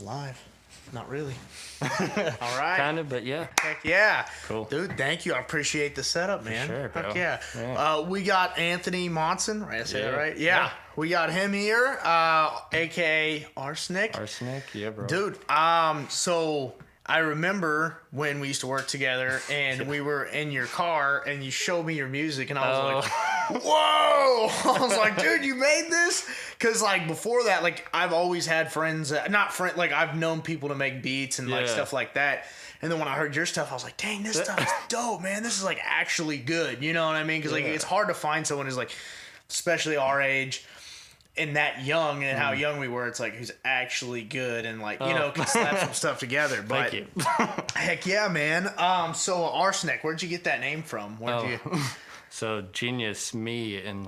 Live. Not really. All right. Kind of, but yeah. Heck yeah. Cool. Dude, thank you. I appreciate the setup, man. Sure, bro. Heck yeah. Yeah. We got Anthony Monson. Right, I say that Yeah. right? Yeah. We got him here, a.k.a. ARSNK. ARSNK, yeah, bro. Dude, so I remember when we used to work together and we were in your car and you showed me your music and I was like, whoa! I was like, dude, you made this? Because, like, before that, like, I've always had friends, like, I've known people to make beats and, like, stuff like that. And then when I heard your stuff, I was like, dang, this stuff is dope, man. This is, like, actually good. You know what I mean? Because, like, it's hard to find someone who's, like, especially our age and that young and how young we were, it's like, who's actually good and, like, you know, can slap some stuff together. But, Thank you. heck yeah, man. So, ARSNK, where'd you get that name from? So, genius me in,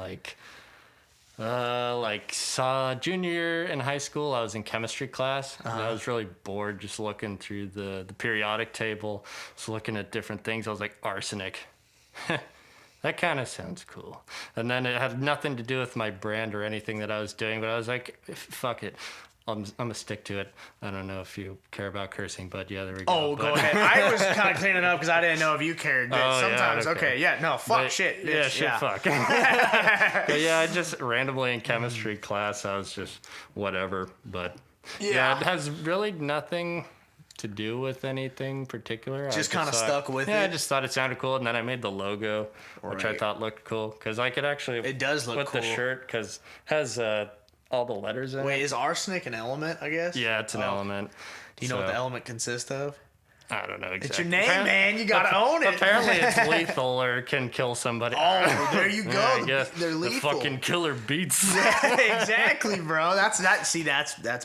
saw junior year in high school, I was in chemistry class. And I was really bored just looking through the periodic table, just looking at different things. I was like, arsenic. That kind of sounds cool. And then it had nothing to do with my brand or anything that I was doing, but I was like, fuck it. I'm going to stick to it. I don't know if you care about cursing, but yeah, there we go. Oh, go ahead. I was kind of cleaning up because I didn't know if you cared. Sometimes, fuck, shit. Yeah, shit, fuck. But yeah, I just randomly in chemistry class, I was just whatever. But yeah, it has really nothing to do with anything particular. Just kind of stuck with it. Yeah, I just thought it sounded cool, and then I made the logo, which I thought looked cool because I could actually. It does look cool with the shirt because it has all the letters in it. Wait, is arsenic an element, I guess? Yeah, it's an element. Do you know what the element consists of? I don't know exactly. It's your name, man. You gotta own it. Apparently, it's lethal or can kill somebody. Oh, there you go. Yeah, They're lethal. The fucking killer beats. Yeah, exactly, bro. That's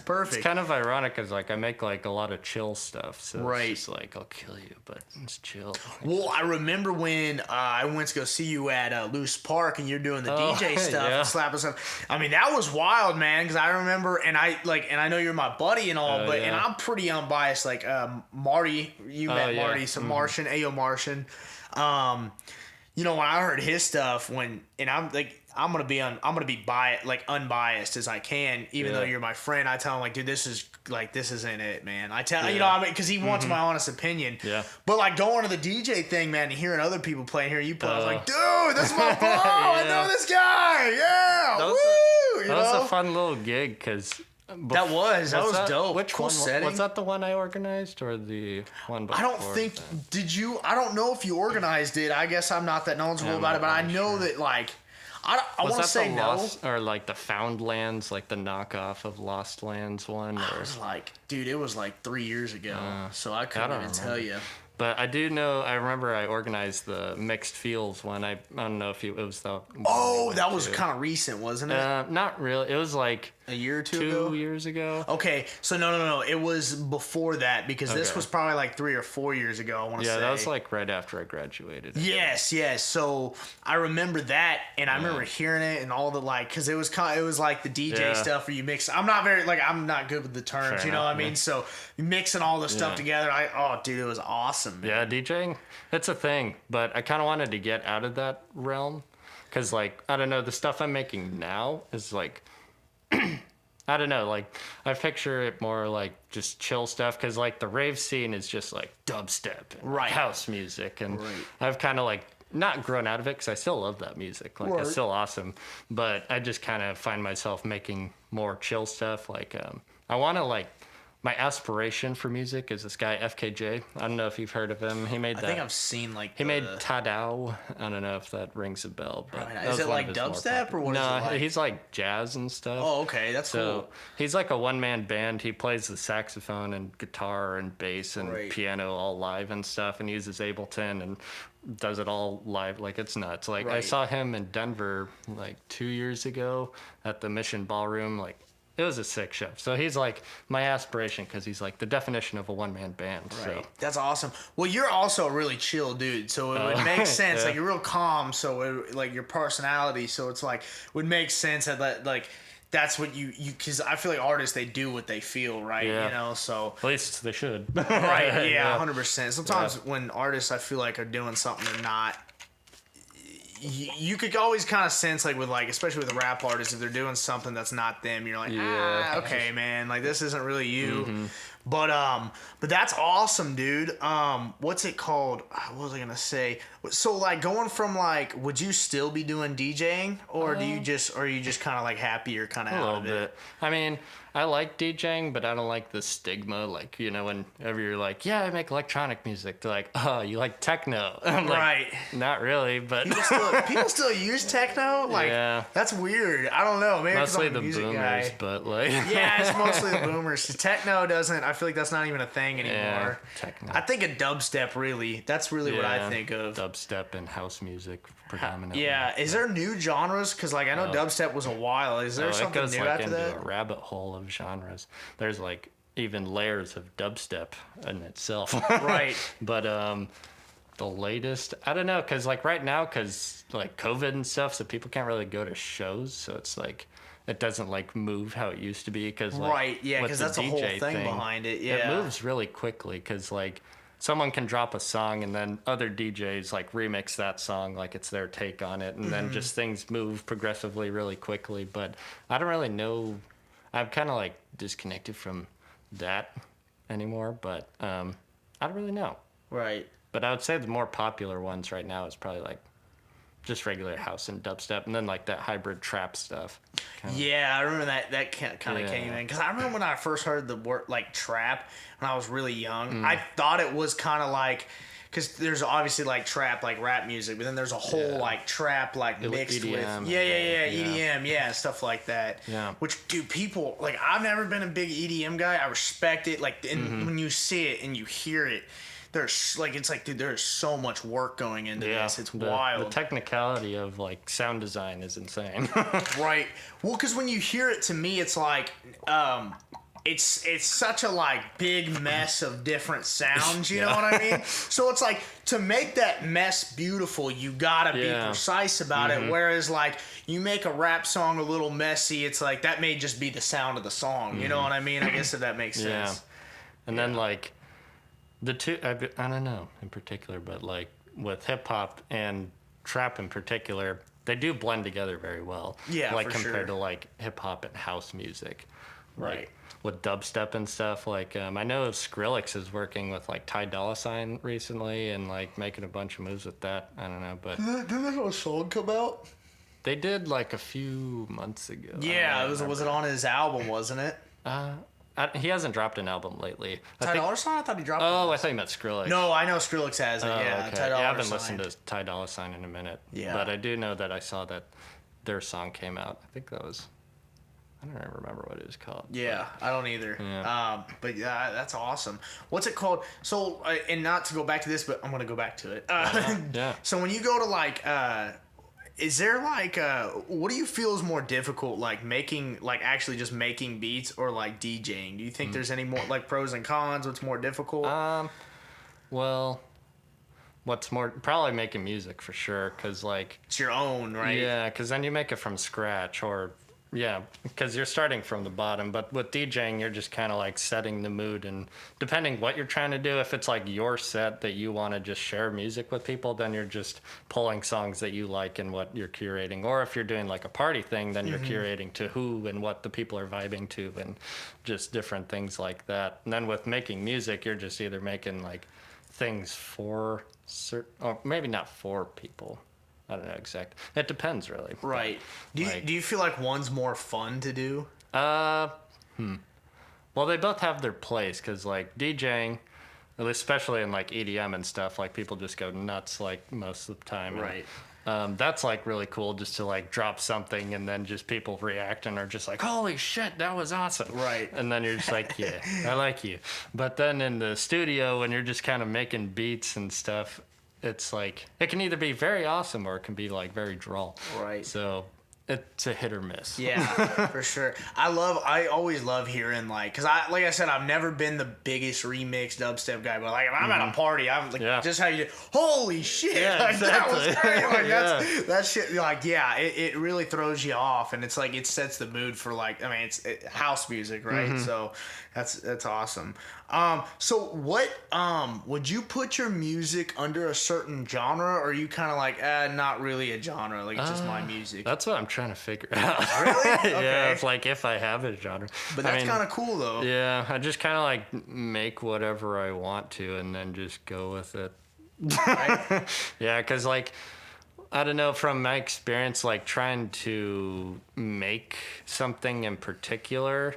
perfect. It's kind of ironic because like I make like a lot of chill stuff, so right. It's just like I'll kill you, but it's chill. Well, I remember when I went to go see you at Loose Park and you're doing the DJ stuff and slapping stuff. I mean, that was wild, man. Because I remember, and I know you're my buddy and all, and I'm pretty unbiased. Like Marty. You met Marty, some Martian, Ayo Martian. You know, when I heard his stuff, I'm gonna be unbiased as I can, even though you're my friend. I tell him like, dude, this isn't it, man. I tell you know, I mean, because he wants my honest opinion. Yeah. But like going to the DJ thing, man, and hearing other people play and hearing you play, I was like, dude, this is my bro. I know this guy. Yeah. That was a fun little gig because. That was dope. Which cool one setting. Was that the one I organized or the one before? I don't think did you? I don't know if you organized it. I guess I'm not that knowledgeable about it, but I know that like I want to say no. Or like the Foundlands, like the knockoff of Lost Lands one. I was like, dude, it was like 3 years ago, so I couldn't even tell you. But I do know. I remember I organized the Mixed Fields one. I don't know if it was the. Oh, that was kind of recent, wasn't it? Not really. It was like a year or two years ago. Okay, so no. It was before that because this was probably like 3 or 4 years ago. I want to say. Yeah, that was like right after I graduated. Yes. So I remember that, and I remember hearing it and all the like, because it was like the DJ stuff where you mix. I'm not good with the terms, you know what I mean? So mixing all the stuff together, dude, it was awesome. Man. Yeah, DJing, it's a thing, but I kind of wanted to get out of that realm because, like, I don't know, the stuff I'm making now is like, I don't know, like, I picture it more like just chill stuff because, like, the rave scene is just like dubstep and house music, and I've kind of like not grown out of it because I still love that music, like, it's still awesome, but I just kind of find myself making more chill stuff, like, I want to, like, my aspiration for music is this guy FKJ. I don't know if you've heard of him. He made that. I think I've seen like. He made Tadao. I don't know if that rings a bell. But is it like dubstep or what is it like? No, he's like jazz and stuff. Oh, okay, that's cool. He's like a one-man band. He plays the saxophone and guitar and bass and piano all live and stuff, and uses Ableton and does it all live. Like, it's nuts. Like, I saw him in Denver like 2 years ago at the Mission Ballroom. Like, it was a sick show. So he's like my aspiration because he's like the definition of a one-man band. Right. So. That's awesome. Well, you're also a really chill dude, so it would make sense. Like, you're real calm, so like your personality. So it's like would make sense that like that's what you because I feel like artists, they do what they feel, right? Yeah. You know, so at least they should. Right? Yeah, 100%. Sometimes when artists, I feel like, are doing something they're not. you could always kind of sense like with like especially with rap artists if they're doing something that's not them, you're like, okay, man, like this isn't really you. Mm-hmm. But that's awesome, dude. What's it called? What was I gonna say? So like going from like, would you still be doing DJing, or are you just kind of like happy you're kind of out of it? I mean, I like DJing, but I don't like the stigma. Like, you know, whenever you're like, yeah, I make electronic music, they're like, oh, you like techno? I'm like, right. Not really, but people still use techno. Like, that's weird. I don't know. Maybe mostly I'm a the music boomers, guy. but like, yeah, it's mostly the boomers. Techno doesn't. I feel like that's not even a thing anymore. Yeah, techno. I think of dubstep. Really, that's really what I think of. Dubstep and house music predominantly. Yeah, is there new genres? Because like I know dubstep was a while. Is there something it goes new like after into that? a rabbit hole of genres. There's like even layers of dubstep in itself. Right. But the latest, I don't know, because like right now, because like COVID and stuff, so people can't really go to shows. So it's like it doesn't like move how it used to be. Cause, like, right. Yeah. Because that's a whole thing behind it. Yeah. It moves really quickly because like someone can drop a song and then other DJs like remix that song like it's their take on it, and then just things move progressively really quickly. But I don't really know. I'm kind of like disconnected from that anymore, but I don't really know. Right. But I would say the more popular ones right now is probably like just regular house and dubstep, and then like that hybrid trap stuff. Yeah, I remember that kind of came in because I remember when I first heard the word like trap when I was really young. I thought it was kind of like because there's obviously like trap like rap music, but then there's a whole like trap like mixed EDM, with EDM, stuff like that. Yeah. Which dude, people like I've never been a big EDM guy. I respect it. Like when you see it and you hear it. There's like it's like dude, there's so much work going into this. It's wild. The technicality of like sound design is insane. Right. Well, because when you hear it, to me, it's like it's such a like big mess of different sounds. You know what I mean? So it's like to make that mess beautiful, you gotta be precise about it. Whereas like you make a rap song a little messy, it's like that may just be the sound of the song. You know what I mean? I guess if that makes sense. And then like. The two, I don't know in particular, but like with hip hop and trap in particular, they do blend together very well. Yeah, like for compared to like hip hop and house music, right? Like, with dubstep and stuff. Like I know Skrillex is working with like Ty Dolla $ign recently and like making a bunch of moves with that. I don't know, but didn't they have a song come out? They did like a few months ago. Yeah, was it on his album? Wasn't it? He hasn't dropped an album lately. Ty Dolla $ign? I thought he dropped. Oh, I thought you meant Skrillex. No, I know Skrillex has it. Yeah, okay. Ty Dolla $ign. I haven't listened to Ty Dolla $ign in a minute. Yeah, but I do know that I saw that their song came out. I think that was. I don't even remember what it was called. Yeah, I don't either. Yeah. But yeah, that's awesome. What's it called? So, and not to go back to this, but I'm gonna go back to it. Yeah. So when you go to like. Is there like what do you feel is more difficult, like making like actually just making beats or like DJing? Do you think there's any more like pros and cons? What's more difficult? Well, what's more probably making music for sure, because like it's your own, right? Yeah, because then you make it from scratch, or because you're starting from the bottom. But with DJing, you're just kind of like setting the mood, and depending what you're trying to do, if it's like your set that you want to just share music with people, then you're just pulling songs that you like and what you're curating. Or if you're doing like a party thing, then you're curating to who and what the people are vibing to, and just different things like that. And then with making music, you're just either making like things for certain, or maybe not for people. I don't know exact. It depends, really. Right. Do you feel like one's more fun to do? Well, they both have their place, because like DJing, especially in like EDM and stuff, like people just go nuts like most of the time. Right. And, that's like really cool, just to like drop something and then just people react and are just like, holy shit, that was awesome. Right. And then you're just like, yeah, I like you. But then in the studio, when you're just kind of making beats and stuff, it's like it can either be very awesome or it can be like very droll. Right. So it's a hit or miss. Yeah, for sure. I always love hearing like, cause like I said, I've never been the biggest remix dubstep guy, but like if I'm at a party, I'm like, just how you do, holy shit, Yeah, like, exactly. that was great. Like that shit, like it really throws you off, and it's like it sets the mood for like, I mean, it's house music, right? So that's awesome. So what would you put your music under a certain genre, or are you kind of like not really a genre, like just my music? That's what I'm trying to figure out. Really? Okay. Yeah, it's like if I have a genre. But that's kind of cool though. Yeah, I just kind of like make whatever I want to and then just go with it. Right? Yeah, because like, I don't know, from my experience, like trying to make something in particular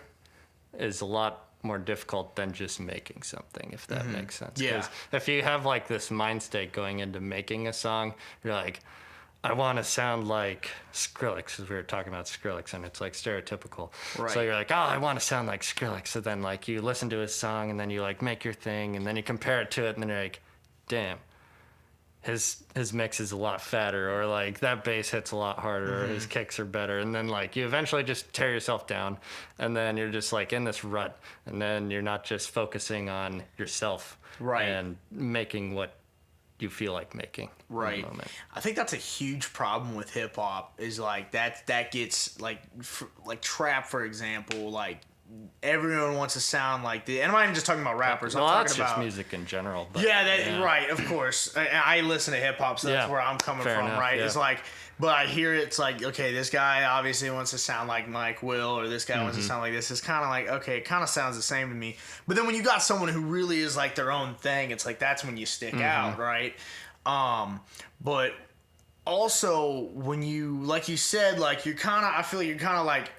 is a lot more difficult than just making something, if that makes sense. Yeah. 'Cause if you have like this mind state going into making a song, you're like, I want to sound like Skrillex, because we were talking about Skrillex, and it's like stereotypical. Right. So you're like, oh, I want to sound like Skrillex. So then like you listen to his song, and then you like make your thing, and then you compare it to it, and then you're like, damn, his mix is a lot fatter, or like that bass hits a lot harder, or his kicks are better. And then like you eventually just tear yourself down, and then you're just like in this rut, and then you're not just focusing on yourself and making what you feel like making. Right. I think that's a huge problem with hip hop, is like that gets like trap, for example, like everyone wants to sound like the, and I'm not even just talking about rappers. Well, I'm talking that's about just music in general. But right, of course. I listen to hip hop, so that's where I'm coming from, enough, right? yeah. It's like, but I hear it's like, okay, this guy obviously wants to sound like Mike Will, or this guy wants to sound like this. It's kind of like, okay, it kind of sounds the same to me. But then when you got someone who really is like their own thing, it's like that's when you stick out, right? But also when you, like you said, like you're kind of, I feel like you're kind of like,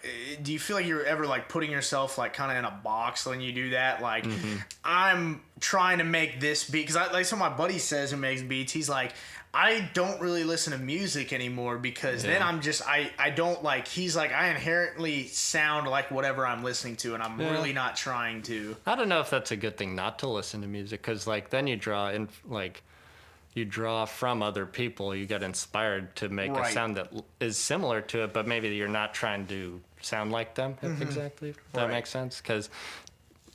do you feel like you're ever like putting yourself like kind of in a box when you do that? Like I'm trying to make this beat, because like some of my buddy says who makes beats, he's like, I don't really listen to music anymore, because then I'm just, I don't like, he's like, I inherently sound like whatever I'm listening to, and I'm really not trying to. I don't know if that's a good thing not to listen to music, because like then you draw in, like you draw from other people, you get inspired to make a sound that is similar to it, but maybe you're not trying to sound like them exactly, if that makes sense. Because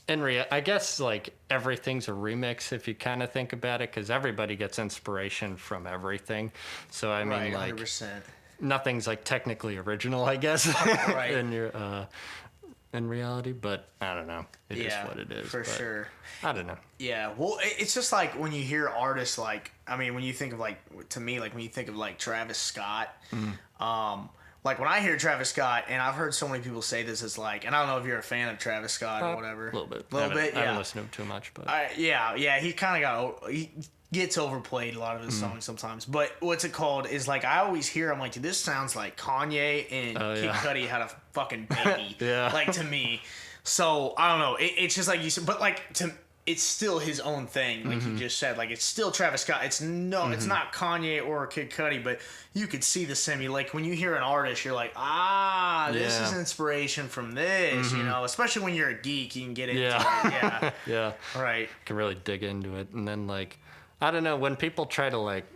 I guess like everything's a remix if you kind of think about it, because everybody gets inspiration from everything. So I mean, like 100%. Nothing's like technically original, I guess, in reality, but I don't know. It is what it is. For sure. I don't know. Yeah, well, it's just like when you hear artists like, I mean, when you think of like, to me, like when you think of like Travis Scott, like when I hear Travis Scott, and I've heard so many people say this, it's like, and I don't know if you're a fan of Travis Scott or whatever. A little bit. I haven't listened to him too much, but. He kind of he gets overplayed a lot of his songs sometimes. But what's it called is like, I always hear, I'm like, dude, this sounds like Kanye and Kid Cudi had a fucking baby. Like to me. So I don't know. It's just like you said, but like it's still his own thing, like you just said. Like it's still Travis Scott. It's it's not Kanye or Kid Cudi, but you could see the like when you hear an artist, you're like, this is inspiration from this, you know. Especially when you're a geek, you can get into it. Yeah. Right. Can really dig into it, and then like, I don't know, when people try to like,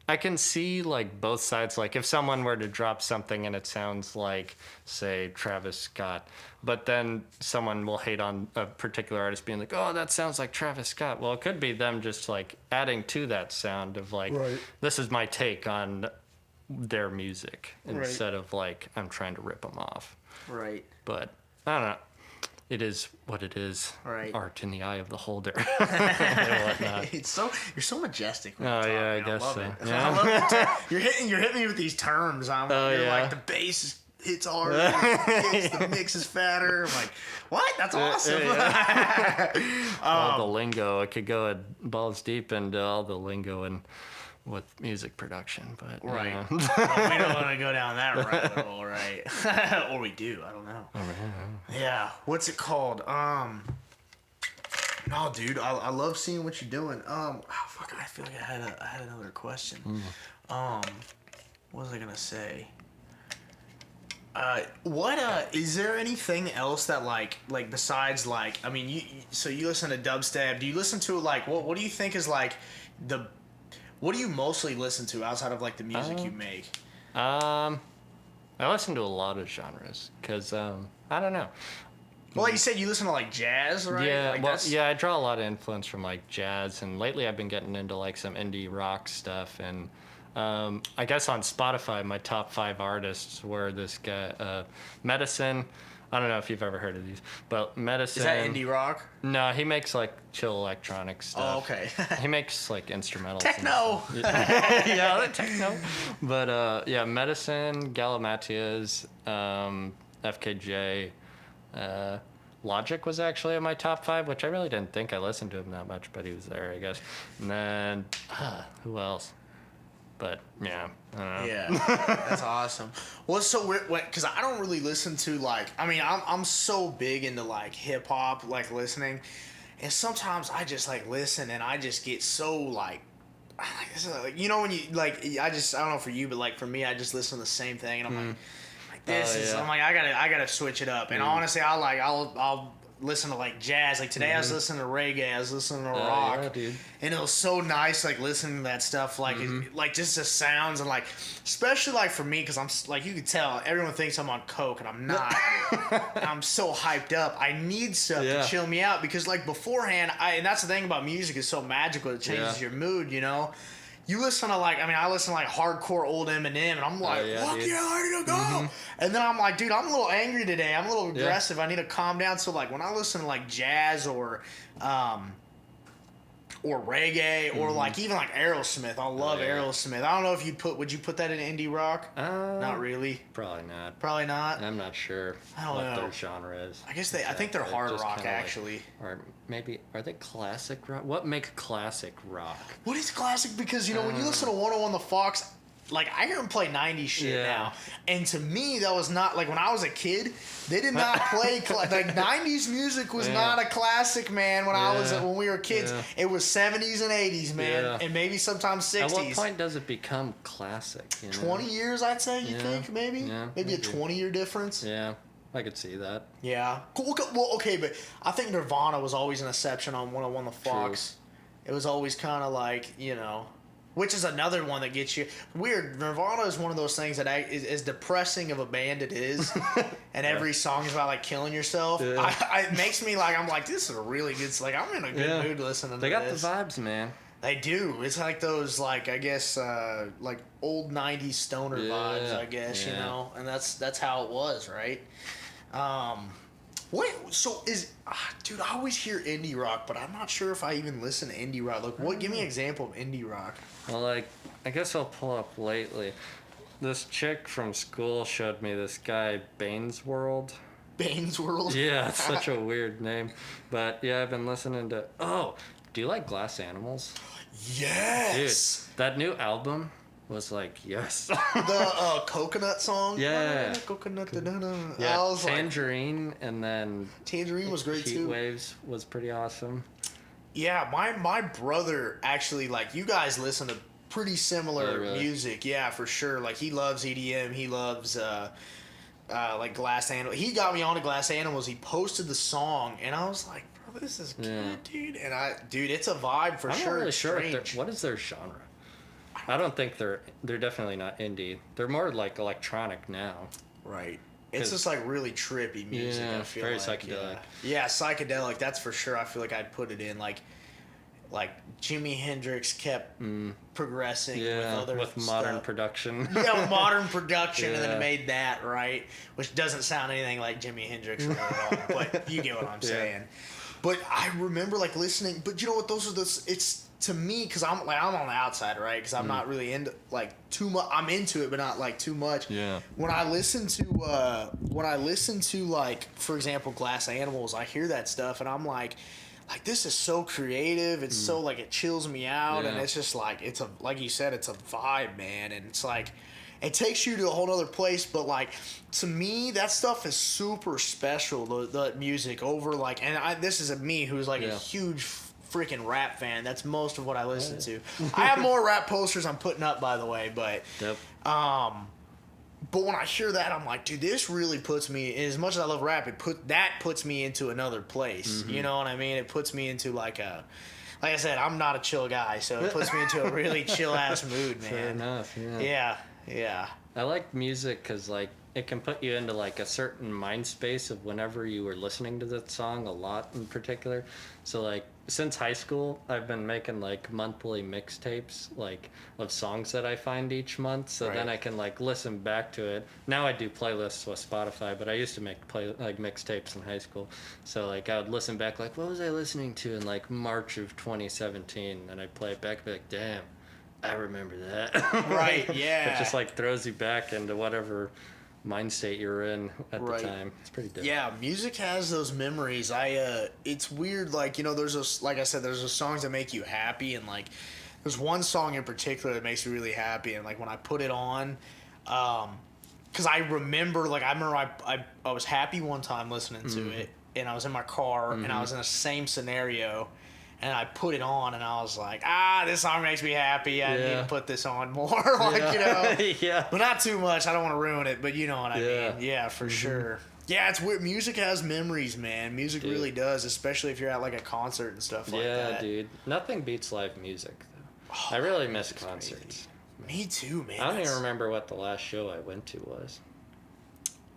I can see like both sides. Like if someone were to drop something and it sounds like, say, Travis Scott, but then someone will hate on a particular artist being like, oh, that sounds like Travis Scott. Well, it could be them just like adding to that sound of like, this is my take on their music, instead of like, I'm trying to rip them off. Right. But I don't know. It is what it is. Right. Art in the eye of the holder. And whatnot. You're so majestic. Oh yeah, I guess so. It. Yeah. I love it. You're hitting me with these terms. You're like, the bass hits harder, the mix is fatter. I'm like, what? That's awesome. All the lingo. I could go balls deep into all the lingo and with music production, but we don't want to go down that rabbit hole, right? Or we do. I don't know. Yeah. What's it called? No, dude. I love seeing what you're doing. Fuck. I feel like I had another question. What was I gonna say? Is there anything else that like besides like, I mean, so you listen to dubstep? Do you listen to like what do you think is like what do you mostly listen to outside of like the music you make? I listen to a lot of genres because I don't know. Well, you said you listen to like jazz, right? Yeah, like well, yeah, I draw a lot of influence from like jazz, and lately I've been getting into like some indie rock stuff. And I guess on Spotify, my top 5 artists were this guy, Medicine. I don't know if you've ever heard of these, but Medicine. Is that indie rock? No, he makes like chill electronic stuff. Oh, okay. He makes like instrumentals. Techno. Yeah, the techno. But yeah, Medicine, Galimatias, FKJ. Logic was actually in my top 5, which I really didn't think I listened to him that much, but he was there, I guess. And then, who else? But, yeah, I don't know. Yeah, that's awesome. Well, so because I don't really listen to, like, I mean, I'm so big into, like, hip-hop, like, listening, and sometimes I just, like, listen, and I just get so, like, you know, when you, like, I don't know for you, but, like, for me, I just listen to the same thing, and I'm like, this is, I'm like, I gotta switch it up. And honestly, I'll listen to like jazz. Like today I was listening to reggae, I was listening to rock. Yeah, dude. And it was so nice like listening to that stuff, like like just the sounds, and like especially like for me, because I'm like, you can tell everyone thinks I'm on coke and I'm not. I'm so hyped up. I need stuff to chill me out, because like beforehand, and that's the thing about music, is so magical. It changes your mood, you know. You listen to like, I mean, I listen to like hardcore old Eminem, and I'm like, fuck yeah, I need to go. And then I'm like, dude, I'm a little angry today. I'm a little aggressive. I need to calm down. So like when I listen to like jazz or reggae or like even like Aerosmith, I love Aerosmith. I don't know if would you put that in indie rock? Not really. Probably not. Probably not. I'm not sure what their genre is. I guess I think they're hard rock actually. Or maybe, are they classic rock? What makes classic rock? What is classic? Because, you know, when you listen to 101 The Fox, like, I hear them play 90s shit now. And to me, that was not, like, when I was a kid, they did not play, like, 90s music was not a classic, man, when we were kids. It was 70s and 80s, man, and maybe sometimes 60s. At what point does it become classic? You know? 20 years, I'd say, you think, maybe? Yeah, maybe a 20-year difference? Yeah. I could see that. Yeah. Cool. Well, okay, but I think Nirvana was always an exception on 101 The Fox. True. It was always kind of like, you know, which is another one that gets you weird. Nirvana is one of those things that is as depressing of a band it is, and every song is about like killing yourself. It makes me like, I'm like, this is a really good. Like, I'm in a good mood listening to this. They got the vibes, man. They do. It's like those, like, I guess, like old '90s stoner vibes, I guess, you know, and that's how it was, right? Dude, I always hear indie rock, but I'm not sure if I even listen to indie rock. Like, give me an example of indie rock. Well, like, I guess I'll pull up lately. This chick from school showed me this guy, Bane's World. Bane's World? Yeah, it's such a weird name. But, yeah, I've been listening to... Oh, do you like Glass Animals? Yes! Dude, that new album was like, yes. The coconut song? Yeah. Coconut, yeah, I was Tangerine, like, and then... Tangerine was great, too. Heat Waves was pretty awesome. Yeah, my brother actually, like, you guys listen to pretty similar music. Yeah, for sure. Like, he loves EDM. He loves, like, Glass Animals. He got me onto Glass Animals. He posted the song, and I was like, bro, this is good, dude. And dude, it's a vibe for sure. I'm not really sure. What is their genre? I don't think they're definitely not indie. They're more like electronic now. Right. It's just like really trippy music. Yeah, I feel very like. psychedelic. Yeah, psychedelic. That's for sure. I feel like I'd put it in like Jimi Hendrix kept progressing with modern production. Yeah, with modern production, and then made that right, which doesn't sound anything like Jimi Hendrix really at all. But you get what I'm saying. But I remember like listening. But you know what? Those are it's. To me, because I'm on the outside, right? Because I'm not really into like too much. I'm into it, but not like too much. Yeah. When I listen to like, for example, Glass Animals, I hear that stuff and I'm like this is so creative. It's so like it chills me out, and it's just like like you said, it's a vibe, man, and it's like it takes you to a whole other place. But like to me, that stuff is super special. The music over like, and this is me who's like a huge freaking rap fan. That's most of what I listen to. I have more rap posters I'm putting up, by the way, but but when I hear that, I'm like, dude, this really puts me, as much as I love rap, puts me into another place. You know what I mean? It puts me into like I said, I'm not a chill guy, so it puts me into a really chill ass mood, man. Fair enough. Yeah. I like music because like it can put you into like a certain mind space of whenever you were listening to that song a lot in particular. So like since high school, I've been making like monthly mixtapes like of songs that I find each month. So then I can like listen back to it. Now I do playlists with Spotify, but I used to make mixtapes in high school. So like I would listen back like what was I listening to in like March of 2017, and I'd play it back and be like, damn, I remember that. Right, yeah. It just like throws you back into whatever mind state you're in at the time. It's pretty dope. Yeah, music has those memories. It's weird, like, you know, like I said, there's those songs that make you happy, and like there's one song in particular that makes me really happy, and like when I put it on, because I remember I was happy one time listening to it, and I was in my car, and I was in the same scenario, and I put it on, and I was like, this song makes me happy. I need to put this on more. Like, you know. But not too much. I don't want to ruin it, but you know what I mean. Yeah, for sure. Yeah, it's weird. Music has memories, man. Music really does, especially if you're at like a concert and stuff like that. Yeah, dude. Nothing beats live music, though. I really miss concerts. Me too, man. I don't even remember what the last show I went to was.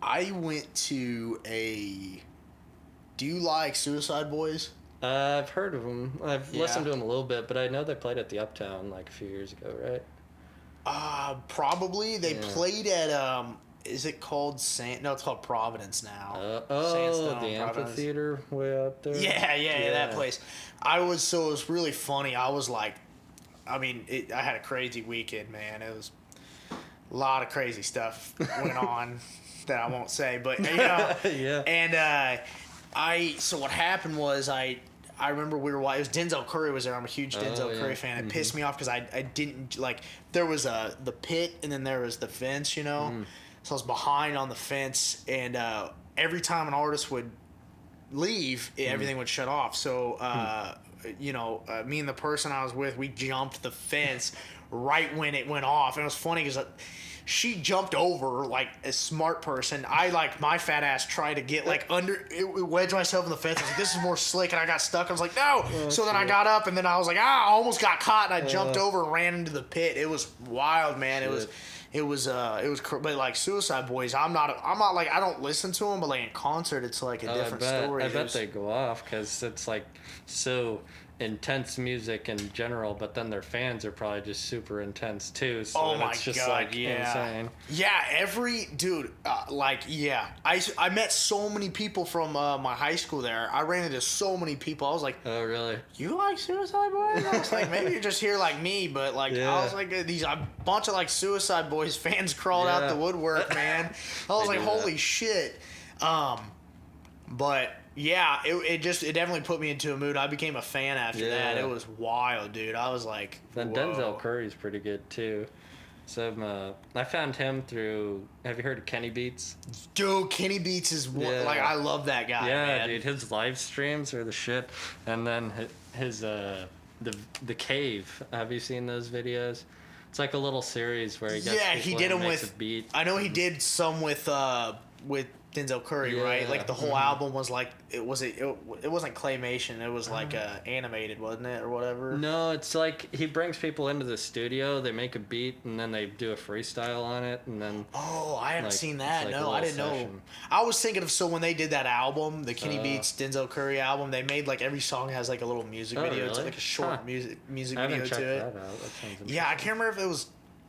I went to Do you like Suicide Boys? I've heard of them. I've listened to them a little bit, but I know they played at the Uptown like a few years ago, right? Probably. They played at, is it called No, it's called Providence now. Sandstone, the amphitheater way up there? Yeah, that place. It was really funny. I was like, I had a crazy weekend, man. It was a lot of crazy stuff went on that I won't say, but, you know. Yeah. And, so what happened was I remember it was Denzel Curry was there. I'm a huge Denzel Curry fan. It pissed me off because I didn't like, there was the pit and then there was the fence, you know? So I was behind on the fence, and every time an artist would leave, everything would shut off. So, you know, me and the person I was with, we jumped the fence right when it went off. And it was funny because she jumped over like a smart person. My fat ass tried to get like wedge myself in the fence. I was like, this is more slick, and I got stuck. I was like, no. So then I got up, and then I was like, I almost got caught, and I jumped over and ran into the pit. It was wild, man. It was but like Suicide Boys, I'm not like, I don't listen to them, but like in concert, it's like a different story. I bet they go off because it's like so intense music in general, but then their fans are probably just super intense too. So it's just like insane. Yeah, I met so many people from my high school there. I ran into so many people. I was like, oh really? You like Suicide Boys? I was like, maybe you're just here like me, but like I was like, a bunch of like Suicide Boys fans crawled out the woodwork, man. I was like, holy shit. But yeah, it definitely put me into a mood. I became a fan after that. It was wild, dude. I was like, then whoa. Denzel Curry's pretty good too. So I found him through. Have you heard of Kenny Beats? Dude, Kenny Beats is like, I love that guy. Yeah, man. dude, his live streams are the shit. And then his the Cave. Have you seen those videos? It's like a little series where he gets he did them with a beat. I know he did some with Denzel Curry, right? Like the whole album was like it wasn't claymation. It was like animated, wasn't it, or whatever? No, it's like he brings people into the studio. They make a beat and then they do a freestyle on it, and then. Oh, I haven't seen that. Like no, I didn't know. I was thinking of when they did that album, the Kenny Beats Denzel Curry album. They made like every song has like a little music video. Really? It's like a short music video to it. That out. That sounds yeah, I can't remember if it was.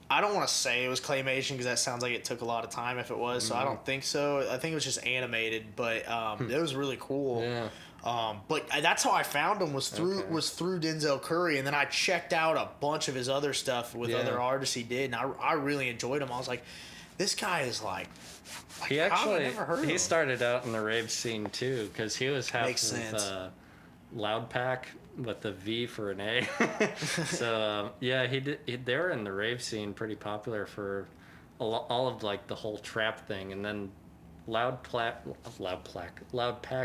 I don't want to say it was claymation because that sounds like it took a lot of time if it was, so I don't think so. I think it was just animated, but it was really cool. Yeah. But that's how I found him was through Denzel Curry, and then I checked out a bunch of his other stuff with other artists he did, and I really enjoyed him. I was like, this guy is like he actually he started out in the rave scene too because he was half of Loud Pack with the V for an A. So they were in the rave scene, pretty popular for all of like the whole trap thing, and then Loud Pack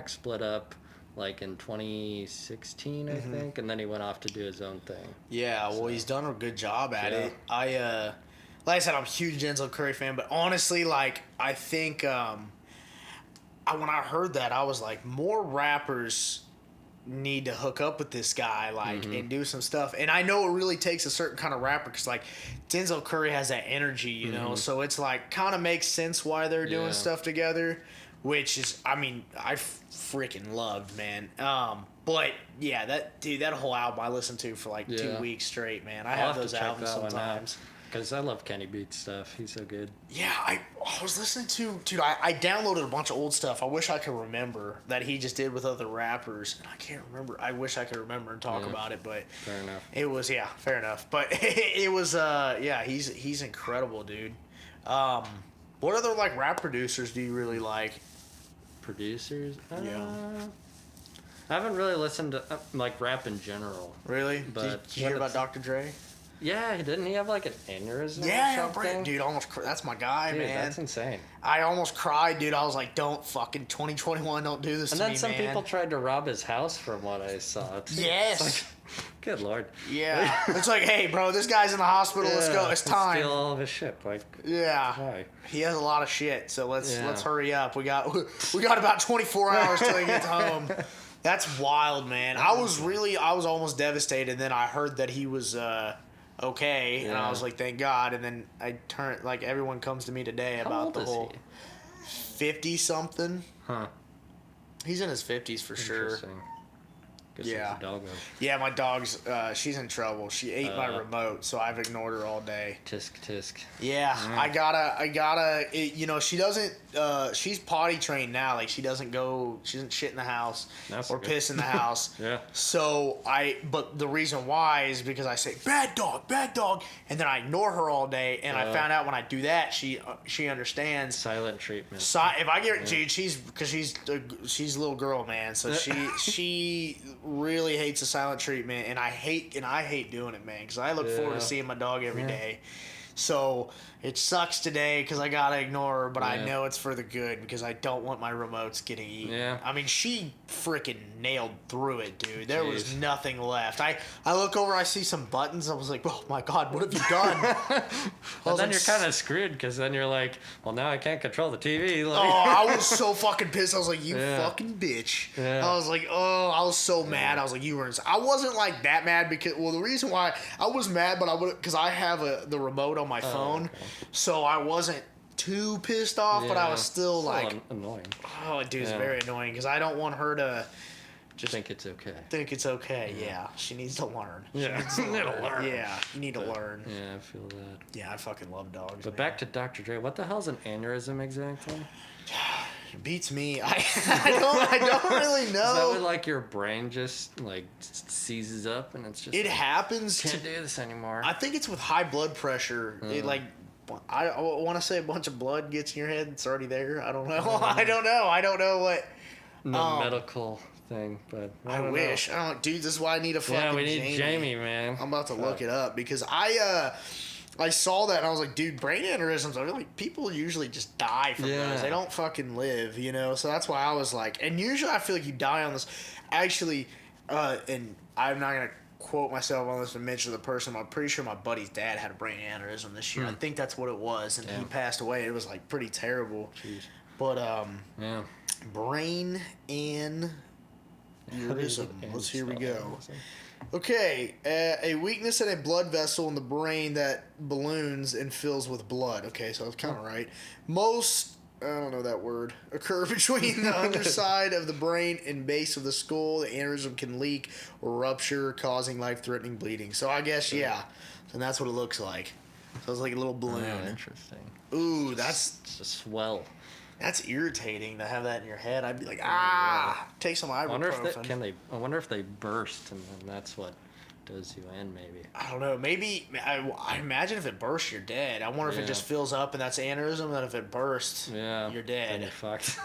split up like in 2016, I think, and then he went off to do his own thing. Yeah, well, he's done a good job at it. Like I said, I'm a huge Denzel Curry fan, but honestly, like I think when I heard that, I was like, more rappers need to hook up with this guy, like, and do some stuff. And I know it really takes a certain kind of rapper, because, like, Denzel Curry has that energy, you know? So it's, like, kind of makes sense why they're doing stuff together, which is, I mean, I freaking loved, man. But, yeah, that whole album I listened to for, like, 2 weeks straight, man. I have those albums sometimes. Because I love Kenny Beats stuff. He's so good. Yeah, I was listening to... Dude, I downloaded a bunch of old stuff. I wish I could remember that he just did with other rappers. And I can't remember. I wish I could remember and talk about it, but... Fair enough. It was... Yeah, fair enough. But it was... Yeah, he's incredible, dude. What other, like, rap producers do you really like? Producers? Yeah. I haven't really listened to, like, rap in general. Really? But did you hear about Dr. Dre? Yeah, didn't he have like an aneurysm Yeah, or something? dude, that's my guy, dude, man. That's insane. I almost cried, dude. I was like, don't fucking 2021, don't do this to me, man. And then some people tried to rob his house from what I saw. Yes. Like, good Lord. Yeah. It's like, hey, bro, this guy's in the hospital. Let's go. It's time. Steal all of his shit. Like, yeah. why? He has a lot of shit, so let's hurry up. We got about 24 hours till he gets home. That's wild, man. I was almost devastated. And then I heard that he was okay, and I was like, thank God. And then I turned, like, everyone comes to me today about the whole 50 something. Huh. He's in his 50s for sure. Yeah. Yeah, my dog's she's in trouble. She ate my remote, so I've ignored her all day. Tisk. Yeah, I gotta you know, she doesn't she's potty trained now. Like, she doesn't shit in the house or piss in the house. Yeah. So but the reason why is because I say bad dog, and then I ignore her all day, and I found out when I do that she understands silent treatment. If I get dude, she's a little girl, man. So she really hates the silent treatment, and I hate doing it, man, because I look forward to seeing my dog every day. So it sucks today because I gotta ignore her, but I know it's for the good because I don't want my remotes getting eaten. Yeah. I mean, she freaking nailed through it, dude. There was nothing left. I look over, I see some buttons. I was like, oh my God, what have you done? And then you're kind of screwed because then you're like, well, now I can't control the TV. Like, I was so fucking pissed. I was like, you fucking bitch. Yeah. I was like, I was so mad. I was like, you were. I wasn't like that mad because, well, the reason why I was mad, but because I have the remote on my phone, so I wasn't too pissed off, but I was still like annoying. Oh, dude, it's very annoying because I don't want her to just think it's okay. Yeah, she needs to learn. Yeah, you need to learn. Yeah, you need to learn. Yeah, I feel that. Yeah, I fucking love dogs. But back to Dr. Dre. What the hell's an aneurysm exactly? It beats me. I don't really know. Is that when, like, your brain just like seizes up and it's just it happens? Can't do this anymore. I think it's with high blood pressure. It like. I want to say a bunch of blood gets in your head. It's already there. I don't know. I don't know what. No medical thing, but I wish. Dude, this is why I need a fucking Yeah, we need Jamie, man. I'm about to look it up because I saw that and I was like, dude, brain aneurysms. I feel like people usually just die from those. They don't fucking live, you know. So that's why I was like, and usually I feel like you die on this. Actually, and I'm not gonna quote myself on this and mention the person. I'm pretty sure my buddy's dad had a brain aneurysm this year. I think that's what it was, and he passed away. It was like pretty terrible. Jeez. But brain aneurysm. Here we go. Okay, a weakness in a blood vessel in the brain that balloons and fills with blood. Okay, so I was kind of right. Most, I don't know that word, occur between the underside of the brain and base of the skull. The aneurysm can leak or rupture, causing life-threatening bleeding. So I guess, so that's what it looks like. So it's like a little balloon. Oh, interesting. Ooh, that's... It's a swell. That's irritating to have that in your head. I'd be like, take some ibuprofen. I wonder if they burst and then that's what does you in, maybe. I don't know. Maybe, I imagine if it bursts, you're dead. I wonder if it just fills up and that's aneurysm, and then if it bursts, you're dead. Then you're fucked.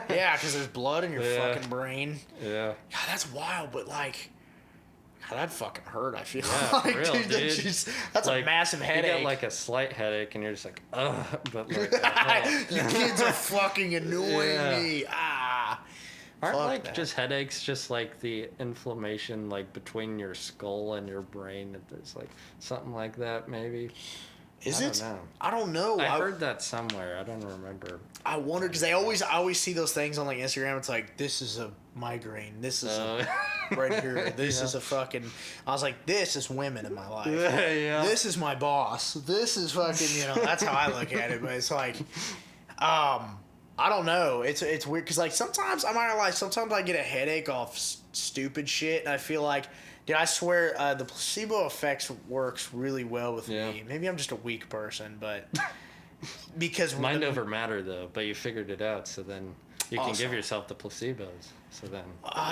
Yeah, because there's blood in your fucking brain. Yeah. God, that's wild, but like... God, that fucking hurt, I feel like. Real, dude. That's like, a massive headache. You get like a slight headache and you're just like, ugh. But like, you kids are fucking annoying me. Aren't like that. Just headaches just like the inflammation like between your skull and your brain? There's like something like that maybe. Is it? I don't know. I heard that somewhere. I don't remember. I wonder because I always see those things on like Instagram. It's like, this is a migraine. This is right here. This is a fucking. I was like, this is women in my life. This is my boss. This is fucking. That's how I look at it. But it's like, I don't know. It's weird because like sometimes I'm not like sometimes I get a headache off stupid shit, and I feel like. Dude, I swear the placebo effects works really well with me. Maybe I'm just a weak person, but because mind over matter though. But you figured it out, so then you can give yourself the placebos. So then,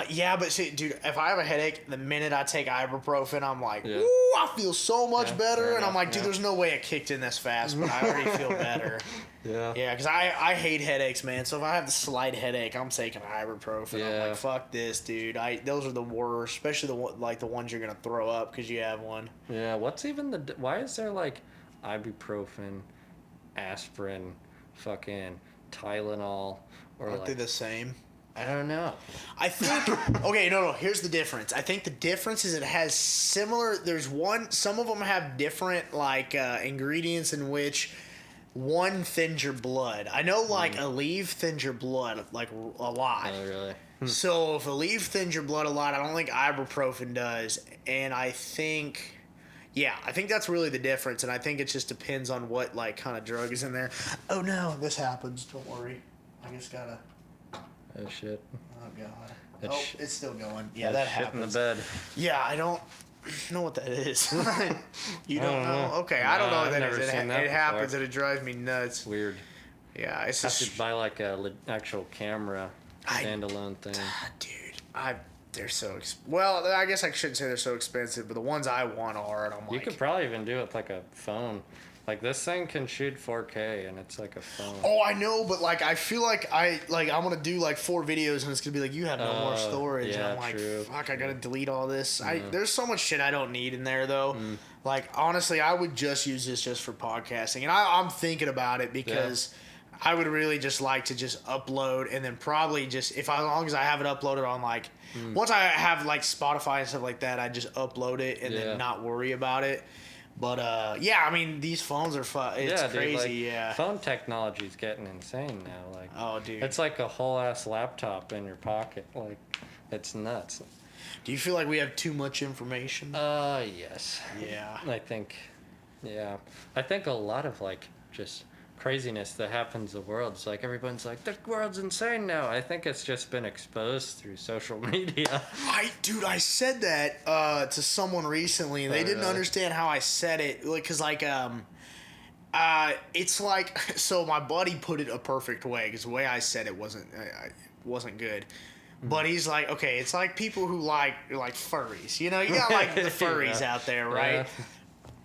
yeah, but see, dude, if I have a headache, the minute I take ibuprofen, I'm like, ooh, I feel so much better, and I'm like, dude, there's no way it kicked in this fast, but I already feel better. Yeah, because I hate headaches, man. So if I have the slight headache, I'm taking ibuprofen. I'm like, fuck this, dude. Those are the worst, especially the ones you're gonna throw up because you have one. Yeah, what's even why is there like ibuprofen, aspirin, fucking Tylenol, or aren't they the same? I don't know. I think okay, no. Here's the difference. I think the difference is it has similar. There's one. Some of them have different like ingredients in which one thins your blood. I know like Aleve thins your blood like a lot. Oh really? So if Aleve thins your blood a lot, I don't think ibuprofen does. And I think. Yeah, I think that's really the difference, and I think it just depends on what like kind of drug is in there. Oh no, this happens. Don't worry. I just gotta. Oh shit. Oh god. It's still going. Yeah, that happens. In the bed. Yeah, I don't know what that is. You don't know? Okay, I don't know what that is. It happens and it drives me nuts. Weird. Yeah, it's just. I should buy like a actual camera standalone thing. Dude, they're so well. I guess I shouldn't say they're so expensive, but the ones I want are, and I'm like. You could probably even do it with like a phone. Like this thing can shoot 4K and it's like a phone. Oh, I know, but like I feel like I'm gonna do like 4 videos and it's gonna be like you have no more storage. Yeah, and I'm like, true. fuck, I gotta delete all this. There's so much shit I don't need in there though. Like honestly, I would just use this just for podcasting, and I'm thinking about it because I would really just like to just upload and then probably just as long as I have it uploaded on like once I have like Spotify and stuff like that, I just upload it and then not worry about it. But yeah, I mean these phones are fun. It's crazy. Dude, like, phone technology is getting insane now. Like, oh, dude, it's like a whole ass laptop in your pocket. Like, it's nuts. Do you feel like we have too much information? Yes. Yeah. I think a lot of like just craziness that happens in the world. It's like everyone's like, the world's insane now. I think it's just been exposed through social media. I said that to someone recently, and they didn't understand how I said it. Like, cause like it's like so my buddy put it a perfect way because the way I said it wasn't good. But he's like, okay, it's like people who like furries. You got like the furries out there, right?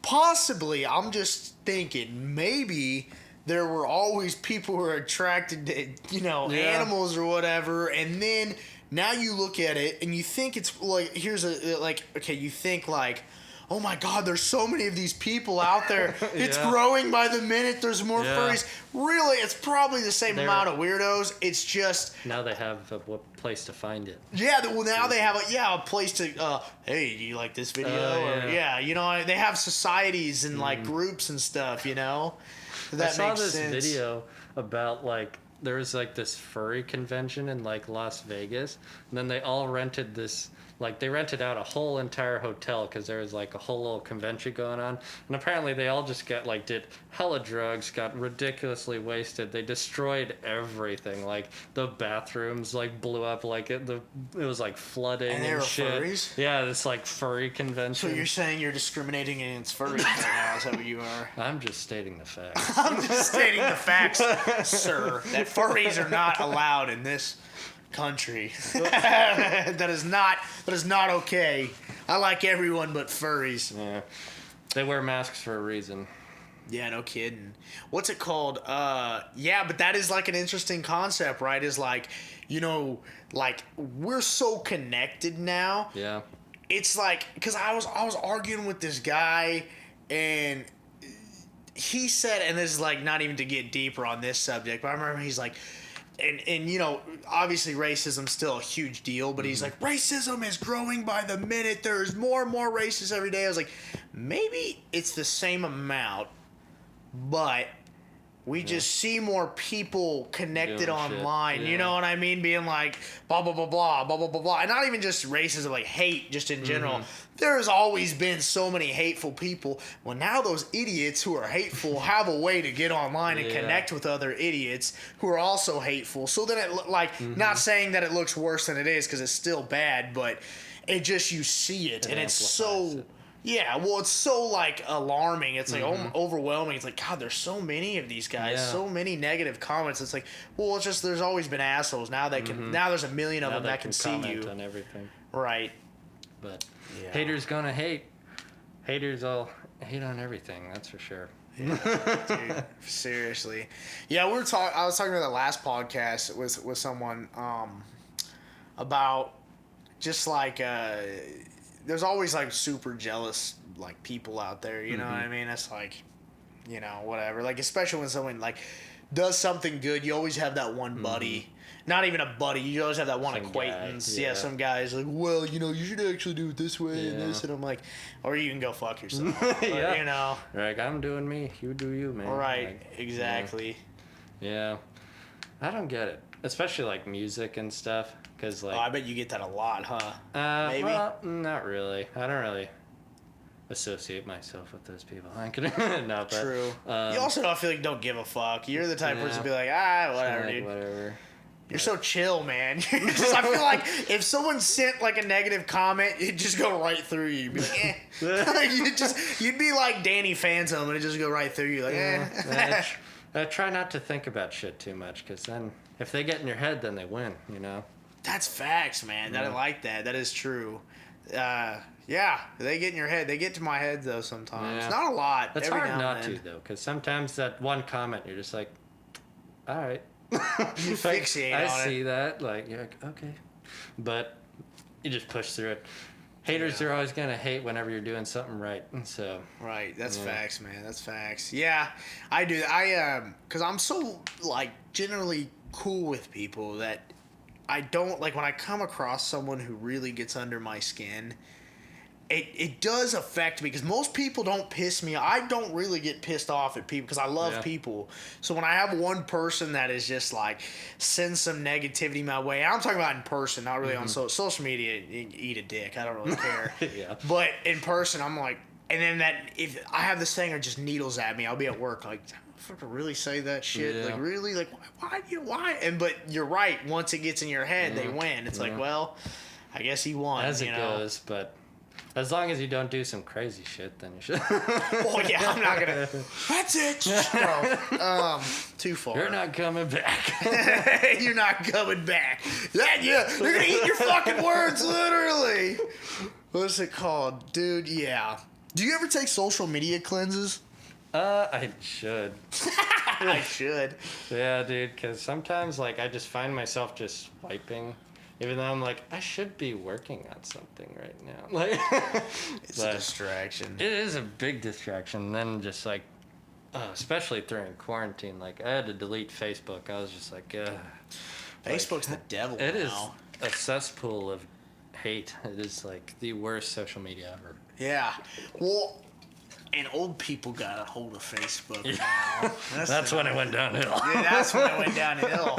Possibly, I'm just thinking maybe there were always people who are attracted to, animals or whatever, and then now you look at it and you think it's like you think like, oh my God, there's so many of these people out there. It's growing by the minute. There's more furries. Really, it's probably the same amount of weirdos. It's just now they have a place to find it. Yeah, well now they have a place to. Hey, do you like this video? They have societies and like groups and stuff. I saw this video about like there was like this furry convention in like Las Vegas, and then they all rented this. Like, they rented out a whole entire hotel because there was, like, a whole little convention going on. And apparently they all just did hella drugs, got ridiculously wasted. They destroyed everything. Like, the bathrooms, like, blew up. Like, it was, like, flooding and they were shit. Furries? Yeah, this, like, furry convention. So you're saying you're discriminating against furries right now? Is that what you are? I'm just stating the facts. I'm just stating the facts, sir. That furries are not allowed in this country. that is not okay. I like everyone but furries. Yeah. They wear masks for a reason. Yeah, no kidding. What's it called? Yeah, but that is like an interesting concept, right? Is like, like we're so connected now. Yeah. It's like, because I was arguing with this guy, and he said, and this is like not even to get deeper on this subject, but I remember he's like, and obviously racism's still a huge deal, but he's like, racism is growing by the minute. There's more and more racists every day. I was like, maybe it's the same amount, but we just see more people connected Doing online. shit. You know what I mean? Being like blah blah blah blah blah blah blah blah, and not even just racism, like hate, just in general. There's always been so many hateful people. Well, now those idiots who are hateful have a way to get online and connect with other idiots who are also hateful. So then it not saying that it looks worse than it is, because it's still bad, but it just, you see it and it's so. Yeah, well, it's so, like, alarming. It's, like, overwhelming. It's like, God, there's so many of these guys. So many negative comments. It's like, well, it's just, there's always been assholes. Now they can, now there's a million of them that can see you. On everything. Right. But haters gonna hate. Haters all hate on everything, that's for sure. Yeah, dude, seriously. Yeah, I was talking about the last podcast with someone about just, like, there's always, like, super jealous, like, people out there, you know what I mean? It's like, you know, whatever. Like, especially when someone, like, does something good, you always have that one buddy. Not even a buddy, you always have that one acquaintance. Guy, some guy's like, well, you know, you should actually do it this way and this. And I'm like, or you can go fuck yourself. But, you know. Like, I'm doing me, you do you, man. Right, like, exactly. Yeah. I don't get it. Especially, like, music and stuff. Cause, like, I bet you get that a lot, huh? Maybe? Well, not really. I don't really associate myself with those people. I could no, but, true. You also don't feel like don't give a fuck. You're the type of person to be like, whatever, like, dude. Whatever. You're so chill, man. I feel like if someone sent like a negative comment, it'd just go right through you. You'd be like, you'd be like Danny Phantom, and it'd just go right through you, like, I try not to think about shit too much, because then if they get in your head, then they win, you know? That's facts, man. I like that. That is true. They get in your head. They get to my head, though, sometimes. Yeah. Not a lot. It's hard not to, though, because sometimes that one comment, you're just like, all right. You fixate on it. I see that. Like, you're like, okay. But you just push through it. Haters are always going to hate whenever you're doing something right. So. Right. That's facts, man. That's facts. Yeah, I do. Because I'm so, like, generally cool with people that I don't, like, when I come across someone who really gets under my skin, it does affect me, because most people don't piss me. I don't really get pissed off at people because I love people. So when I have one person that is just like send some negativity my way, I'm talking about in person, not really on social media. Eat a dick. I don't really care. But in person, I'm like, and then if I have this thing that just needles at me, I'll be at work like, fucking really say that shit? Like, really? Like, why? But you're right. Once it gets in your head, they win. It's like, well, I guess he won. As it goes, but as long as you don't do some crazy shit, then you should. Oh, yeah, I'm not going to. That's it. No. Too far. You're not coming back. You're not coming back. You're going to eat your fucking words, literally. What's it called? Dude, yeah. Do you ever take social media cleanses? I should. I should. Yeah, dude, because sometimes, like, I just find myself just swiping, even though I'm like, I should be working on something right now. Like, it's a distraction. It is a big distraction. Then just, like, especially during quarantine, like, I had to delete Facebook. I was just like, Facebook's the devil It now. is a cesspool of hate. It is, like, the worst social media ever. Yeah. Well, and old people got a hold of Facebook now. That's when it went downhill. Yeah, that's when it went downhill.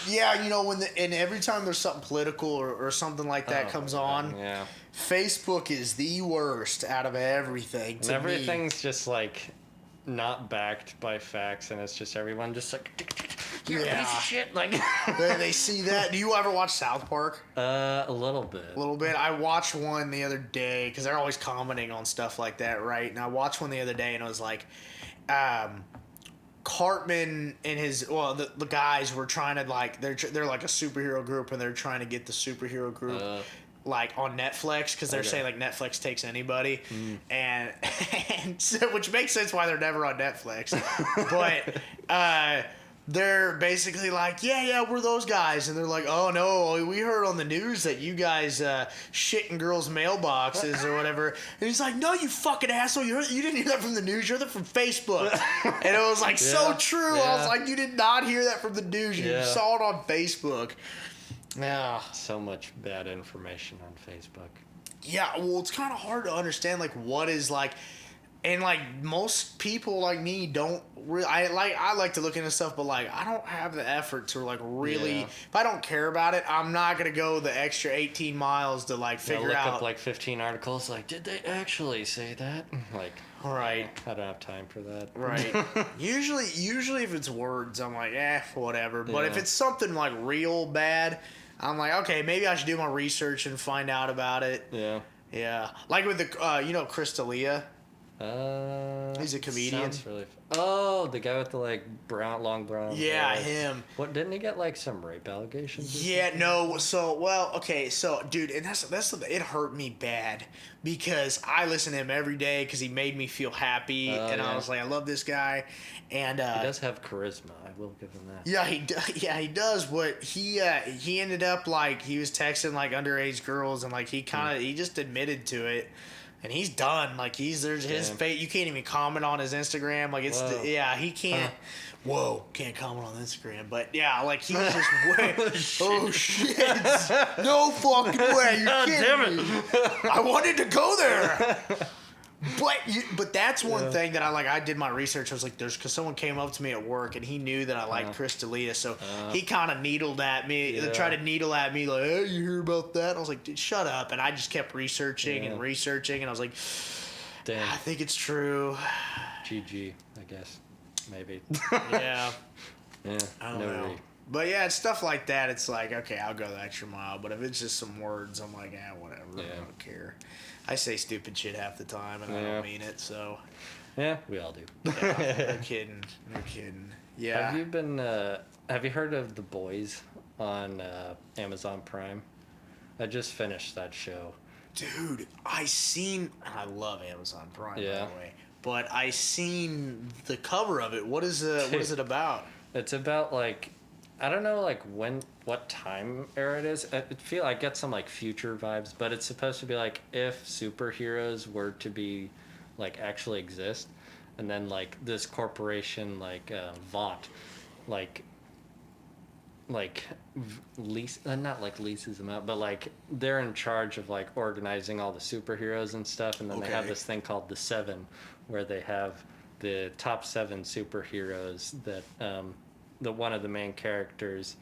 Yeah, you know, and every time there's something political or something like that comes on, Facebook is the worst out of everything to everything's just, like, not backed by facts, and it's just everyone just like, you're a piece of shit. Like, they see that. Do you ever watch South Park? A little bit. A little bit. I watched one the other day because they're always commenting on stuff like that, right? And I watched one the other day, and it was like, Cartman and the guys were trying to, like, they're like a superhero group, and they're trying to get the superhero group like on Netflix, because they're saying like Netflix takes anybody, and so, which makes sense why they're never on Netflix. But they're basically like, yeah, we're those guys, and they're like, oh no, we heard on the news that you guys shit in girls' mailboxes or whatever. And he's like, no, you fucking asshole, you didn't hear that from the news, you heard that from Facebook. And it was like so true. I was like, you did not hear that from the news, you saw it on Facebook. Yeah. So much bad information on Facebook. Yeah, well, it's kind of hard to understand, like, what is, like, And like most people like me don't really. I like to look into stuff, but like I don't have the effort to like really. Yeah. If I don't care about it, I'm not gonna go the extra 18 miles to like figure look out. up like 15 articles. Like, did they actually say that? Like, right. I don't have time for that. Right. usually if it's words, I'm like, whatever. But if it's something like real bad, I'm like, okay, maybe I should do my research and find out about it. Yeah. Yeah. Like with the, Chris D'Elia. He's a comedian. Oh, the guy with the like long brown. Yeah, him. What, didn't he get like some rape allegations? Yeah, no. So, well, okay. So, dude, and that's it hurt me bad because I listen to him every day because he made me feel happy, and I was like, I love this guy, and he does have charisma. I will give him that. Yeah, he does. But he ended up like he was texting like underage girls, and like he just admitted to it. And he's done. Like his fate. You can't even comment on his Instagram. Like he can't. Whoa, can't comment on Instagram. But yeah, like he's just way. Oh shit! No fucking way! You kidding me? I wanted to go there. But that's one thing that I did my research. I was like, because someone came up to me at work and he knew that I liked Chris D'Elia, so he kind of needled at me, tried to needle at me like, hey, you hear about that? And I was like, dude, shut up. And I just kept researching and researching, and I was like, damn, I think it's true. GG, I guess, maybe. Yeah. Yeah. I don't know. But yeah, it's stuff like that. It's like, okay, I'll go the extra mile. But if it's just some words, I'm like, whatever. I don't care. I say stupid shit half the time, and I don't mean it, so. Yeah, we all do. Yeah, no kidding. Yeah. Have you heard of The Boys on Amazon Prime? I just finished that show. Dude, I love Amazon Prime, by the way. But I seen the cover of it. What is it about? It's about like, I don't know like what time era it is. I get some like future vibes, but it's supposed to be like if superheroes were to be like actually exist, and then like this corporation like Vought not like leases them out, but like they're in charge of like organizing all the superheroes and stuff, and then they have this thing called the Seven, where they have the top 7 superheroes that one of the main characters,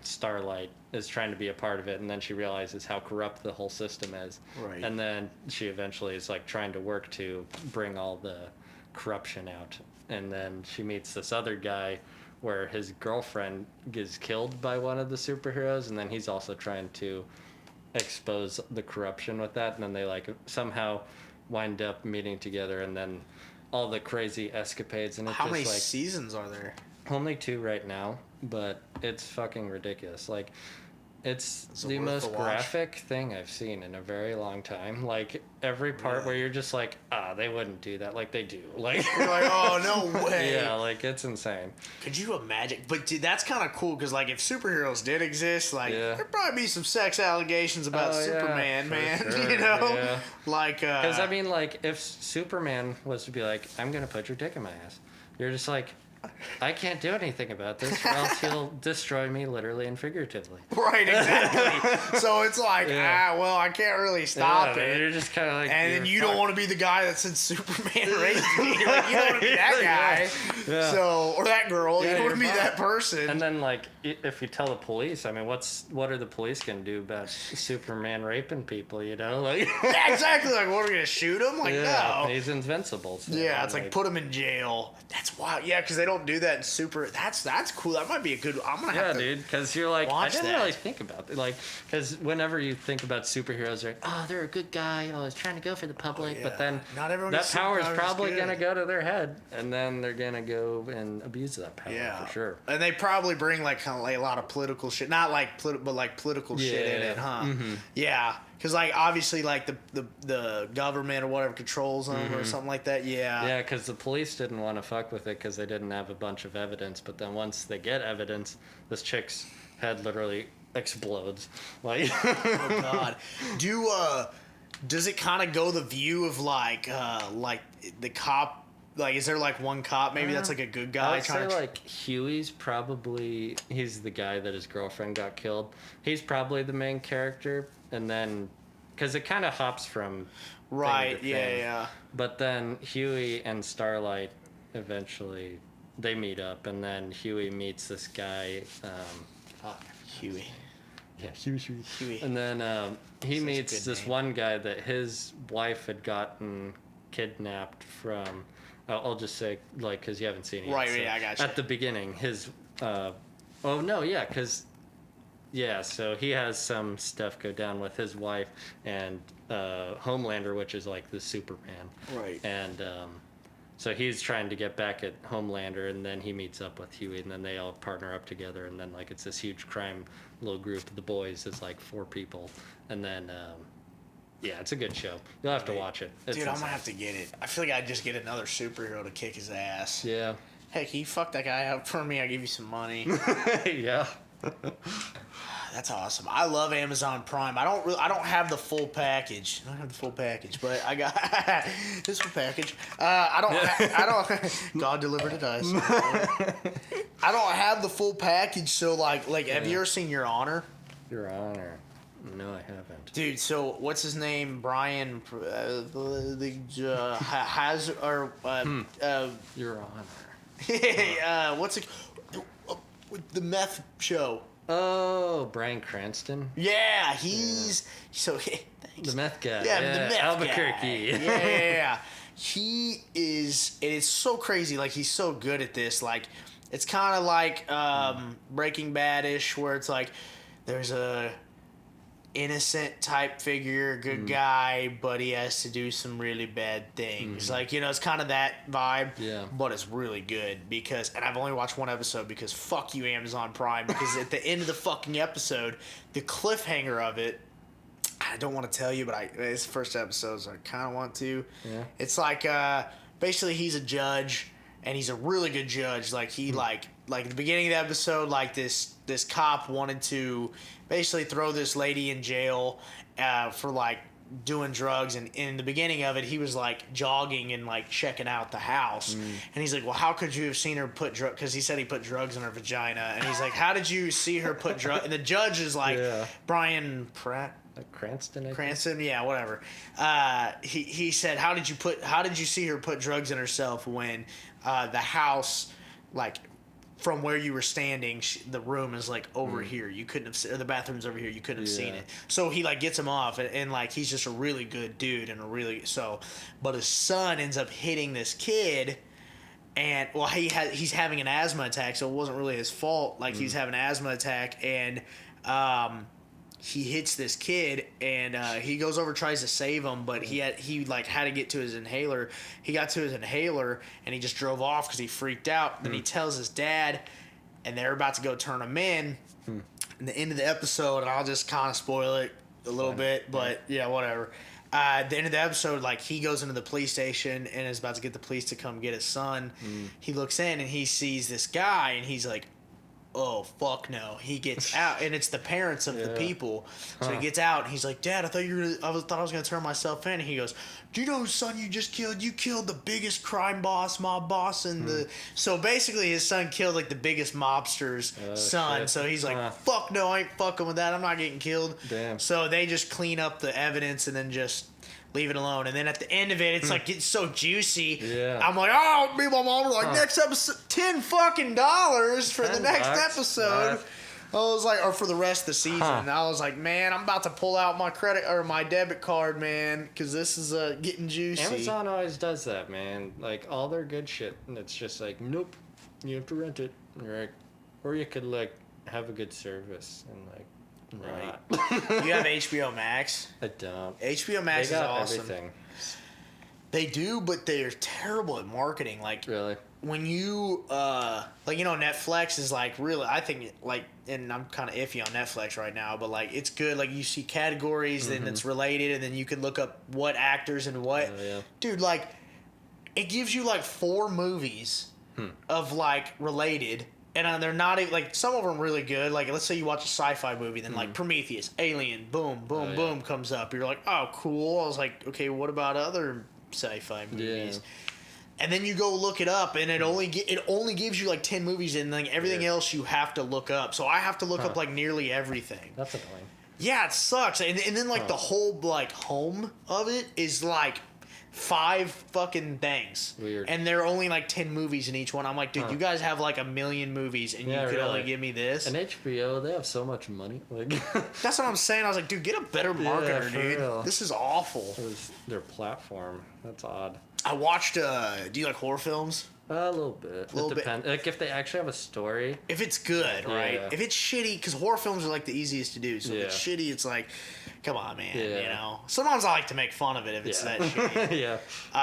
Starlight, is trying to be a part of it, and then she realizes how corrupt the whole system is. Right. And then she eventually is like trying to work to bring all the corruption out. And then she meets this other guy where his girlfriend gets killed by one of the superheroes, and then he's also trying to expose the corruption with that, and then they like somehow wind up meeting together, and then all the crazy escapades. And it's how many seasons are there? Only 2 right now, but it's fucking ridiculous. Like, it's the most graphic thing I've seen in a very long time. Like, every part where you're just like, they wouldn't do that. Like, they do. Like, you're like, oh, no way. Yeah, like, it's insane. Could you imagine? But, dude, that's kind of cool, because, like, if superheroes did exist, like, there'd probably be some sex allegations about Superman, man. Sure. You know? Yeah. Like, because, I mean, like, if Superman was to be like, I'm going to put your dick in my ass, you're just like, I can't do anything about this, or else he'll destroy me literally and figuratively. Right, exactly. So it's like, well, I can't really stop it. You're just kind of like, and then you don't want to be the guy that said Superman raised me. Like, you don't want to be that guy. Yeah. So, or that girl. You don't want to be that person. And then, like, if you tell the police, I mean, what are the police gonna do about Superman raping people? You know, like. Yeah, exactly. Like, what are we gonna shoot him? Like, no. He's invincible. So it's like put him in jail. That's wild. Yeah, because they don't do that in Super. That's cool. That might be a good. I'm gonna have to. Yeah, dude. Because you're like, I didn't really think about it. Like, because whenever you think about superheroes, they're like, they're a good guy. He's trying to go for the public. But then not everyone. That power is probably gonna go to their head, and then they're gonna go and abuse that power. Yeah, for sure. And they probably bring like kind of like a lot of political shit, not like but like political shit in it, huh? Mm-hmm. Yeah. Because, like, obviously, like, the government or whatever controls them or something like that, Yeah, because the police didn't want to fuck with it because they didn't have a bunch of evidence. But then once they get evidence, this chick's head literally explodes. Like, oh, God. Does it kind of go the view of, like the cop? Like, is there, like, one cop maybe that's, like, a good guy? I would say, like, Huey's probably... He's the guy that his girlfriend got killed. He's probably the main character. And then because it kind of hops from right, thing to yeah, thing. yeah. But then Huey and Starlight eventually they meet up, and then Huey meets this guy. Huey. Yeah, Huey. And then he Such a meets good this name. one guy that his wife had gotten kidnapped from. I'll just say, like, because you haven't seen it yet. Right, so yeah, I got you. At the beginning, his. So he has some stuff go down with his wife and Homelander, which is like the Superman. Right. And so he's trying to get back at Homelander, and then he meets up with Huey, and then they all partner up together, and then like it's this huge crime little group of the boys. It's like 4 people, and then it's a good show. You'll have to watch it. It's Dude, I'm insane. gonna have to get it. I feel like I'd just get another superhero to kick his ass. Yeah. Hey, can you fuck that guy up for me? I'll give you some money. Yeah. That's awesome. I love Amazon Prime. I don't have the full package. I don't have the full package, but I got this full package. I don't. God delivered it us. I don't have the full package. So like, have you ever seen Your Honor? Your Honor. No, I haven't. Dude, so what's his name? Brian has or Your Honor. what's it? The meth show. Oh, Bryan Cranston. Yeah, he's so. Thanks. The meth guy. Yeah, the meth Albuquerque. guy. Yeah. He is. It is so crazy. Like he's so good at this. Like it's kind of like Breaking Bad-ish, where it's like there's a innocent type figure, good guy, but he has to do some really bad things. Like, it's kind of that vibe. Yeah. But it's really good because, and I've only watched one episode because fuck you, Amazon Prime, because at the end of the fucking episode, the cliffhanger of it, I don't want to tell you, but it's the first episode, so I kind of want to. Yeah. It's like, basically he's a judge, and he's a really good judge. Like he like at the beginning of the episode, like this cop wanted to basically throw this lady in jail for like doing drugs, and in the beginning of it he was like jogging and like checking out the house, and he's like, well, how could you have seen her put drugs, because he said he put drugs in her vagina, and he's like, how did you see her put drugs, and the judge is like, Brian Pratt, Cranston, yeah, whatever. He said, how did you see her put drugs in herself when the house, like from where you were standing, the room is like over here. You couldn't have, or the bathroom's over here. You couldn't have seen it. So he like gets him off, and like he's just a really good dude and but his son ends up hitting this kid. And well, he's having an asthma attack, so it wasn't really his fault. Like he's having an asthma attack, and he hits this kid, and he goes over, tries to save him, but he had to get to his inhaler. He got to his inhaler, and he just drove off because he freaked out. Then he tells his dad, and they're about to go turn him in. In the end of the episode, and I'll just kind of spoil it a little bit, but yeah, whatever. At the end of the episode, like he goes into the police station and is about to get the police to come get his son. He looks in and he sees this guy, and he's like, oh, fuck no. He gets out, and it's the parents of the people. So he gets out, and he's like, Dad, I thought I was going to turn myself in. And he goes, do you know whose son you just killed? You killed the biggest crime boss, mob boss, So basically his son killed like the biggest mobster's son. Shit. So he's like, fuck no, I ain't fucking with that. I'm not getting killed. Damn. So they just clean up the evidence and then just leave it alone. And then at the end of it, it's like, it's so juicy. Yeah. I'm like, oh, me and my mom were like, next episode, $10 fucking for the next episode. I was like, or for the rest of the season. And I was like, man, I'm about to pull out my credit or my debit card, man, because this is getting juicy. Amazon always does that, man. Like all their good shit, and it's just like, nope, you have to rent it, right? Or you could like have a good service and like. Right. You have HBO Max? I don't. HBO Max is awesome. Everything. They do, but they're terrible at marketing. Like, really? When you, Netflix is like really, I think, like, and I'm kind of iffy on Netflix right now, but like, it's good. Like, you see categories, and it's related, and then you can look up what actors and what. Yeah. Dude, like, it gives you like 4 movies of like related. And they're not even, like, some of them are really good. Like, let's say you watch a sci-fi movie, then, like, Prometheus, Alien, boom, boom, boom comes up. You're like, oh, cool. I was like, okay, what about other sci-fi movies? Yeah. And then you go look it up, and it only gives you, like, 10 movies, and, like, everything else you have to look up. So I have to look up, like, nearly everything. That's annoying. Yeah, it sucks. And then like the whole like home of it is like 5 fucking things. Weird. And there are only like 10 movies in each one. I'm like, dude, you guys have like 1 million movies and you could only give me this. And HBO, they have so much money. Like that's what I'm saying. I was like, dude, get a better marketer, dude. Real. This is awful. Their platform. That's odd. I watched. Do you like horror films? A little bit. It depends. Like if they actually have a story. If it's good, right? Yeah. If it's shitty, because horror films are like the easiest to do. So if it's shitty, it's like, come on, man. Yeah. You know. Sometimes I like to make fun of it if it's that shitty. Yeah.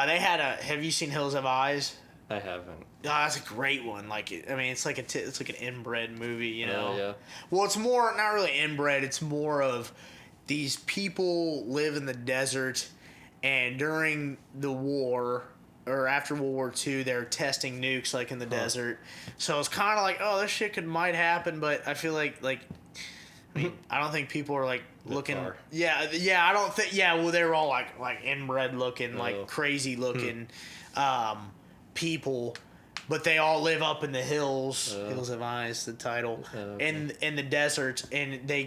They had a. Have you seen Hills Have Eyes? I haven't. Oh, that's a great one. Like, I mean, it's like it's like an inbred movie, you know. Oh, yeah. Well, it's more not really inbred. It's more of these people live in the desert, and during the war. Or after World War II, they're testing nukes like in the desert. So it's kind of like, oh, this shit might happen, but I feel like I mean, I don't think people are like looking. Far. Yeah, I don't think. Yeah, well, they were all like inbred looking, like crazy looking people. But they all live up in the hills. Hills Have Eyes, the title, in the desert, and they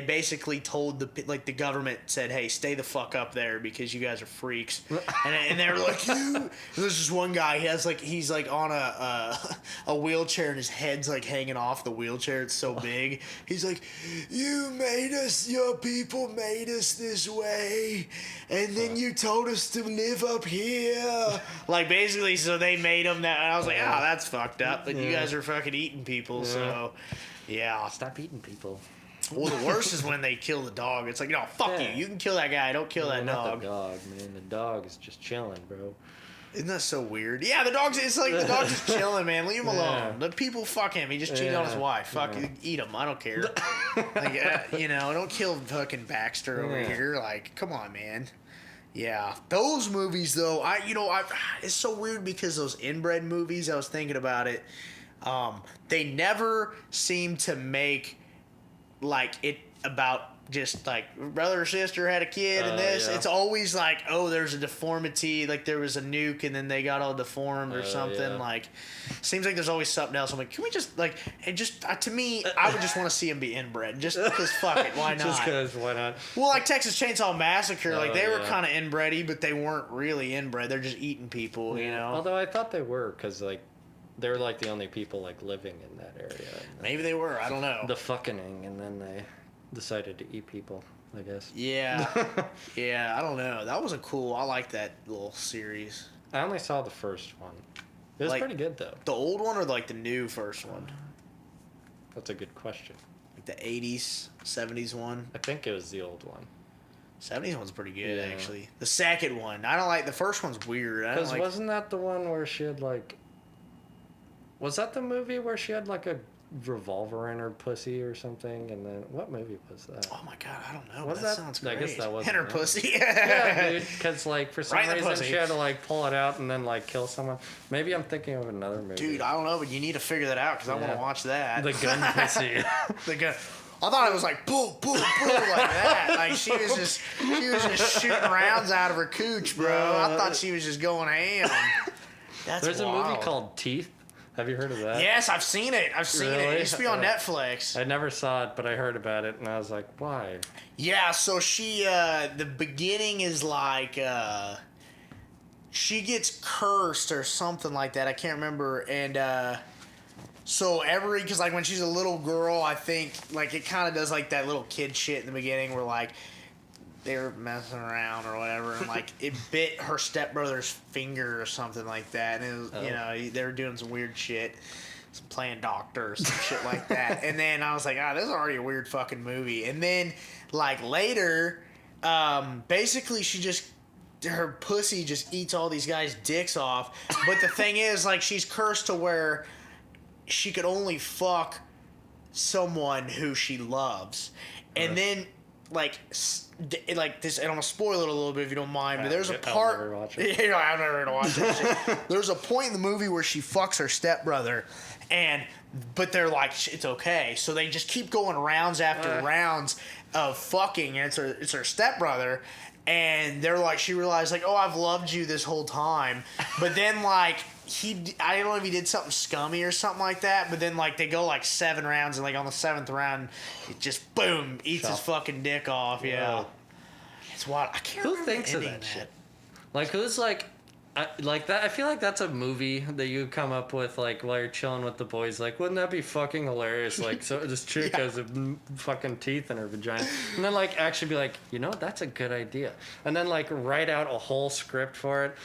basically told the government said, "Hey, stay the fuck up there because you guys are freaks," and they were like, "You." There's this one guy. He's on a wheelchair and his head's like hanging off the wheelchair. It's so big. He's like, "You made us. Your people made us this way, and then you told us to live up here." Like basically, so they made him that. And I was like, oh, that's fucked up. But you guys are fucking eating people, so yeah. Stop eating people. Well, the worst is when they kill the dog. It's like, no, fuck you. You can kill that guy. Don't kill that not dog. The dog, man. The dog is just chilling, bro. Isn't that so weird? Yeah, it's like the dog's just chilling, man. Leave him alone. The people fuck him. He just cheated on his wife. Fuck, eat him. I don't care. Like, don't kill fucking Baxter over here. Like, come on, man. Yeah, those movies though, it's so weird because those inbred movies. I was thinking about it. They never seem to make like it about just like brother or sister had a kid and this. Yeah. It's always like, oh, there's a deformity. Like there was a nuke and then they got all deformed or something. Yeah. Like, seems like there's always something else. I'm like, can we just like, and just to me, I would just want to see them be inbred. Just because fuck it, why not? Just because, why not? Well, like Texas Chainsaw Massacre, like they were kind of inbred-y, but they weren't really inbred. They're just eating people, you know? Although I thought they were, because like, they were like the only people like living in that area. Maybe they were, I don't know. The fucking, and then they decided to eat people, I guess. Yeah. Yeah, I don't know. That was I like that little series. I only saw the first one. It was like, pretty good, though. The old one or like the new first one? That's a good question. Like the 80s, 70s one? I think it was the old one. 70s one's pretty good, actually. The second one. I don't like... The first one's weird. Because wasn't that the one where she had like... Was that the movie where she had like a revolver in her pussy or something? And then what movie was that? Oh my god, I don't know. That sounds great. I guess that was in her pussy. Yeah, dude. Because like for some reason she had to like pull it out and then like kill someone. Maybe I'm thinking of another movie. Dude, I don't know, but you need to figure that out because I want to watch that. The gun pussy. The gun. I thought it was like boom, boom, boom, like that. Like she was just shooting rounds out of her cooch, bro. I thought she was just going ham. There's wild. A movie called Teeth. Have you heard of that? Yes, I've seen it. It used to be on Netflix. I never saw it, but I heard about it, and I was like, why? Yeah, so she, the beginning is like, she gets cursed or something like that. I can't remember. And, so because like when she's a little girl, I think, like it kind of does like that little kid shit in the beginning where like, they were messing around or whatever, and like it bit her stepbrother's finger or something like that, and it was, they were doing some weird shit, some playing doctor or some shit like that. And then I was like, this is already a weird fucking movie. And then like later, basically her pussy just eats all these guys' dicks off. But the thing is, like, she's cursed to where she could only fuck someone who she loves, and then. Like this, and I'm gonna spoil it a little bit if you don't mind. But there's a part. I'll never watch it. I'm never gonna watch that shit. There's a point in the movie where she fucks her stepbrother, but they're like, it's okay. So they just keep going rounds after rounds of fucking, and it's her stepbrother. and they're like, she realized like, oh, I've loved you this whole time, but then like I don't know if he did something scummy or something like that, but then like they go like 7 rounds, and like on the 7th round, it just boom eats his fucking dick off. Yeah, it's wild. I can't. Who thinks of that shit? Like who's like. Like that, I feel like that's a movie that you come up with, like while you're chilling with the boys. Like, wouldn't that be fucking hilarious? Like, so this chick has fucking teeth in her vagina, and then like actually be like, you know, that's a good idea, and then like write out a whole script for it.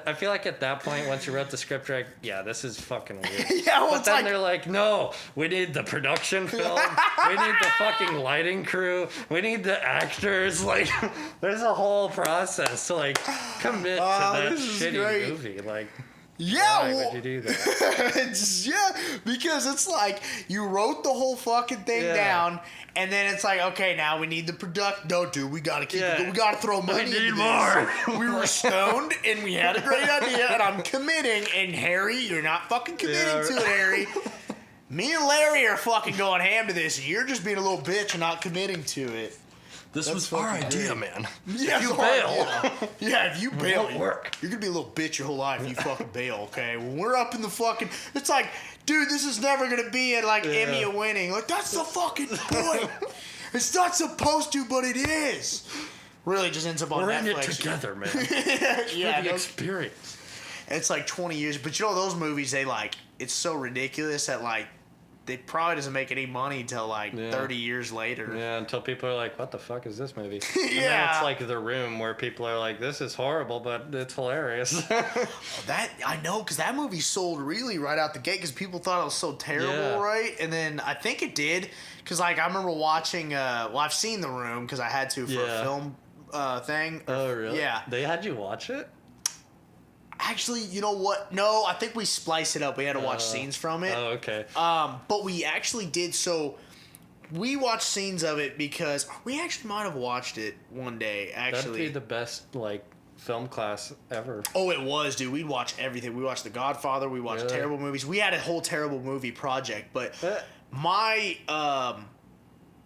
I feel like at that point, once you wrote the script, you're like, yeah, this is fucking weird. But then they're like, no, we need the production film, we need the fucking lighting crew, we need the actors. Like, there's a whole process to like commit to that shitty movie. Like, why would you do that? Because it's like you wrote the whole fucking thing down, and then it's like, okay, now we need the production. No, dude, we gotta keep it. We gotta throw money into this. More. We were stoned, and we had a great idea, and I'm committing. And Harry, you're not fucking committing to it, Harry. Me and Larry are fucking going ham to this, and you're just being a little bitch and not committing to it. This was our idea, man. Yeah, if you bail. If you bail, it won't work. You're gonna be a little bitch your whole life if you fucking bail, okay? When we're up in the fucking... It's like, dude, this is never gonna be at, like, Emmy winning. Like, that's the fucking point. It's not supposed to, but it is. Really just ends up on Netflix. We're in it together, man. The experience. It's like 20 years. But you know, those movies, they, like... It's so ridiculous that, like... It probably doesn't make any money until like 30 years later. Yeah, until people are like, what the fuck is this movie? And then it's like The Room, where people are like, this is horrible, but it's hilarious. That I know, because that movie sold really right out the gate, because people thought it was so terrible, right? And then I think it did, because like I remember watching, I've seen The Room, because I had to for a film thing. Oh, really? Yeah. They had you watch it? Actually, you know what? No, I think we spliced it up. We had to watch scenes from it. Oh, okay. But we actually did, so we watched scenes of it because we actually might have watched it one day, actually. That'd be the best, like, film class ever. Oh, it was, dude. We'd watch everything. We watched The Godfather. We watched terrible movies. We had a whole terrible movie project, but my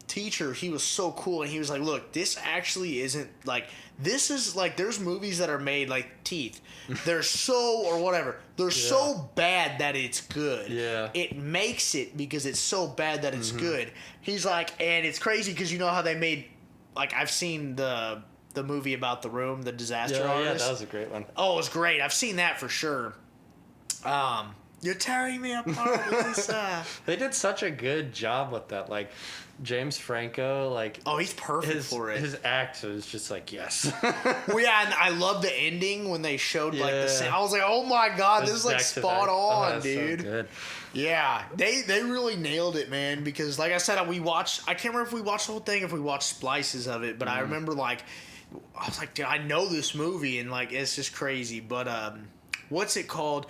teacher, he was so cool, and he was like, look, this actually isn't, like... This is, like, there's movies that are made, like, Teeth. They're so, or whatever, they're so bad that it's good. Yeah. It makes it because it's so bad that it's good. He's like, and it's crazy because you know how they made, like, I've seen the movie about The Room, The Disaster Artist. Yeah, that was a great one. Oh, it was great. I've seen that for sure. You're tearing me apart, Lisa. They did such a good job with that, like... James Franco, like... Oh, he's perfect for it. His act was just like, yes. Well, yeah, and I love the ending when they showed, like, the scene. I was like, oh my God, this is, like, spot on, dude. So good. Yeah, they really nailed it, man, because, like I said, I can't remember if we watched the whole thing, if we watched splices of it, but I remember, like, I was like, dude, I know this movie, and, like, it's just crazy, but, what's it called?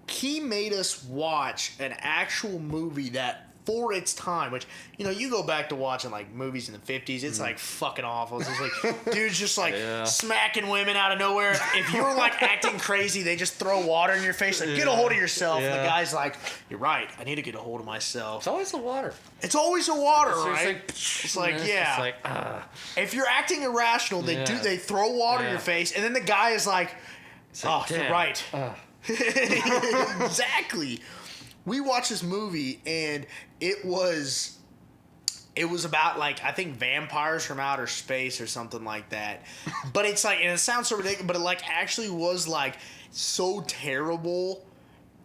He made us watch an actual movie that, for its time, which, you know, you go back to watching, like, movies in the 50s, it's, like, fucking awful. It's just, like, dudes just, like, smacking women out of nowhere. If you're, like, acting crazy, they just throw water in your face, like, get a hold of yourself. And the guy's like, you're right, I need to get a hold of myself. It's always the water. It's always the water, it's right? It's like, yeah. It's like, if you're acting irrational, they throw water in your face, and then the guy is like, you're right. Exactly. We watched this movie, and it was about, like, I think vampires from outer space or something like that. But it's like, and it sounds so ridiculous, but it, like, actually was, like, so terrible.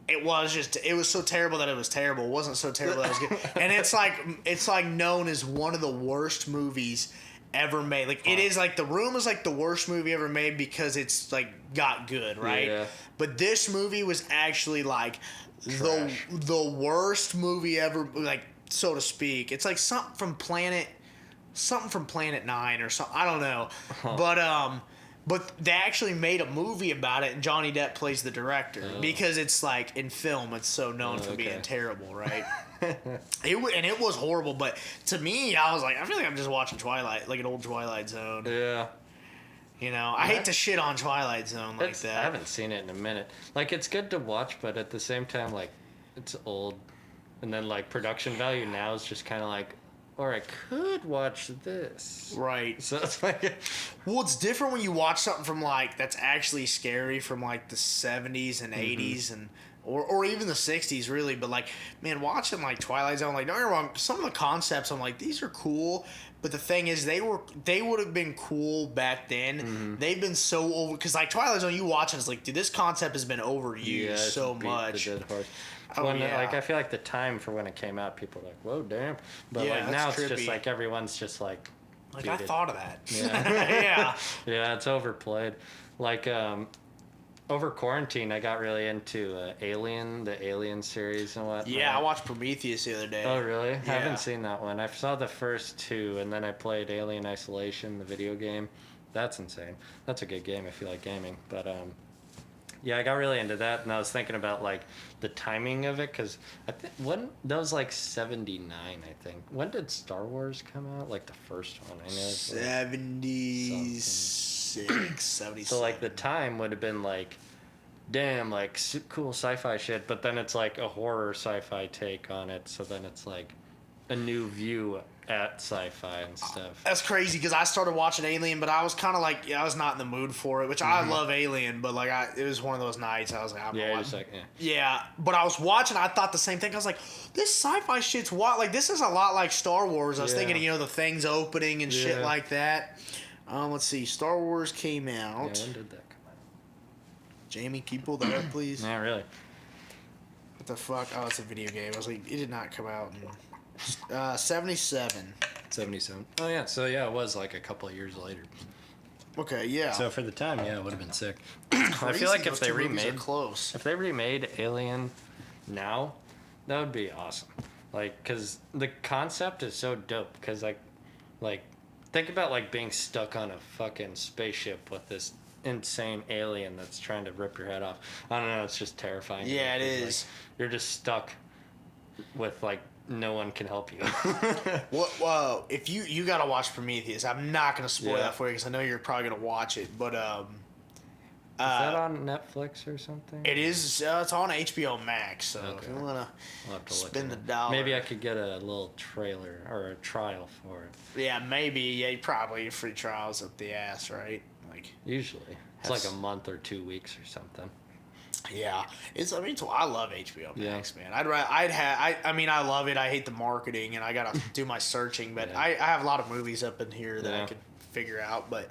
It was so terrible that it was terrible. It wasn't so terrible that it was good. And it's like known as one of the worst movies ever made. Like, it is, like, The Room is, like, the worst movie ever made because it's, like, got good, right? Yeah. But this movie was actually, like... The worst movie ever, like, so to speak. It's like something from Planet 9 or something. I don't know. But they actually made a movie about it, and Johnny Depp plays the director because it's like in film, it's so known for being terrible, right? It was horrible, but to me, I was like, I feel like I'm just watching Twilight, like an old Twilight Zone. Yeah. You know, I hate to shit on Twilight Zone like that. I haven't seen it in a minute. Like, it's good to watch, but at the same time, like, it's old. And then, like, production value now is just kind of like, or I could watch this. Right. So it's like, well, it's different when you watch something from like that's actually scary from like the 70s and 80s and or even the 60s really, but like man, watching like Twilight Zone, like don't get me wrong, some of the concepts I'm like these are cool, but the thing is they would have been cool back then. They've been so over because like Twilight Zone, you watch it, it's like dude, this concept has been overused so much. The dead horse. Oh, when yeah. like I feel like the time for when it came out, people were like, whoa, damn. But Yeah, like now that's it's just trippy. like everyone's just like Like dude, I thought of that. Yeah. Yeah. Yeah, it's overplayed. Like over quarantine, I got really into the Alien series and whatnot. Yeah, I watched Prometheus the other day. Oh, really? Yeah. I haven't seen that one. I saw the first two, and then I played Alien Isolation, the video game. That's insane. That's a good game if you like gaming. But yeah, I got really into that, and I was thinking about like the timing of it, because I think that was like 79, I think. When did Star Wars come out? Like the first one, I know. 76, 77. So like the time would have been like, damn, like cool sci-fi shit, but then it's like a horror sci-fi take on it, so then it's like a new view at sci-fi and stuff. That's crazy because I started watching Alien, but I was kind of like, I was not in the mood for it, which I love Alien, but like it was one of those nights I was like, I'm Just like, yeah, but I was watching, I thought the same thing. I was like, this sci-fi shit's wild. Like this is a lot like Star Wars. I was thinking, the things opening and shit like that. Let's see, Star Wars came out. Yeah, when did that come out? Jamie, can you pull that up, please? Yeah, really. What the fuck? Oh, it's a video game. I was like, it did not come out in 77. 77. Oh yeah, so yeah, it was like a couple of years later. Okay, yeah. So for the time, yeah, it would have been sick. I feel like if they remade Alien now, that would be awesome. Like, cause the concept is so dope. Cause like think about like being stuck on a fucking spaceship with this insane alien that's trying to rip your head off. I don't know, it's just terrifying. Yeah, it is. Like, you're just stuck with like no one can help you. Whoa, if you gotta watch Prometheus. I'm not gonna spoil that for you because I know you're probably gonna watch it. But is that on Netflix or something? it is. It's on HBO Max. So if you wanna spin the dollar, maybe I could get a little trailer or a trial for it. Yeah, maybe. Yeah, probably free trials up the ass, right? Like usually, it's like a month or 2 weeks or something. Yeah, I love HBO Max, man. I love it. I hate the marketing, and I gotta do my searching. But I have a lot of movies up in here that I could figure out. But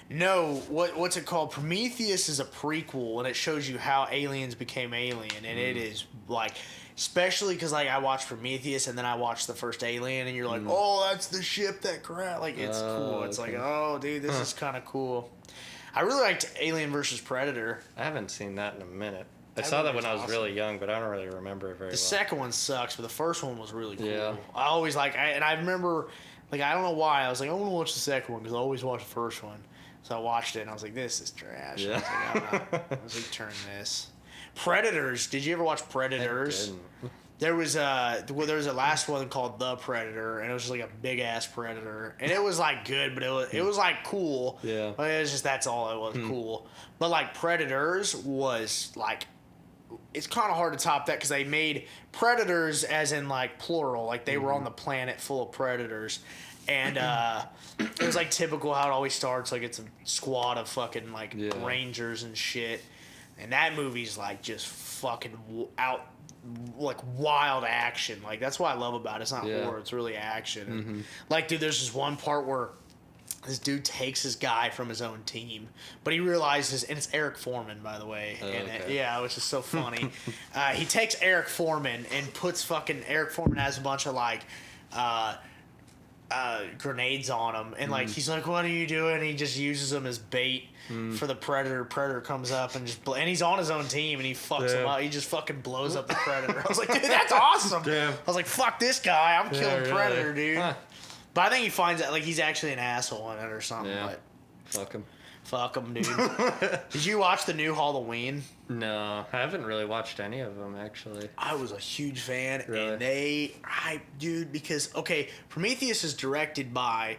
no, what's it called? Prometheus is a prequel, and it shows you how aliens became alien, and it is like, especially because like I watched Prometheus, and then I watched the first Alien, and you're like, oh, that's the ship that crashed. Like it's cool. It's like, oh, dude, this is kind of cool. I really liked Alien vs. Predator. I haven't seen that in a minute. I saw that when I was really young, but I don't really remember it very well. The second one sucks, but the first one was really cool. Yeah. I always and I remember, like, I don't know why, I was like, I want to watch the second one because I always watch the first one. So I watched it and I was like, this is trash. Yeah. I was like, turn this. Predators. Did you ever watch Predators? I didn't. There was a last one called The Predator, and it was just like a big ass predator, and it was like good, but it was like cool. Yeah. But it was just that's all it was, cool. But like Predators was like, it's kind of hard to top that because they made predators as in like plural, like they were on the planet full of predators, and it was like typical how it always starts, like it's a squad of fucking like rangers and shit, and that movie's like just fucking out. Like wild action, like that's what I love about it. It's not horror, it's really action. And, like, dude, there's this one part where this dude takes his guy from his own team, but he realizes, and it's Eric Foreman, by the way, which is so funny. He takes Eric Foreman and puts fucking Eric Foreman has a bunch of like grenades on him, and like he's like, what are you doing? And he just uses them as bait for the predator. Predator comes up and and he's on his own team, and he fucks him up. He just fucking blows up the predator. I was like, dude, that's awesome. Damn. I was like, fuck this guy, I'm killing really? Predator, dude. Huh. But I think he finds out like he's actually an asshole in it or something. Yeah. But Fuck him, dude. Did you watch the new Halloween? No, I haven't really watched any of them actually. I was a huge fan, really? and because Prometheus is directed by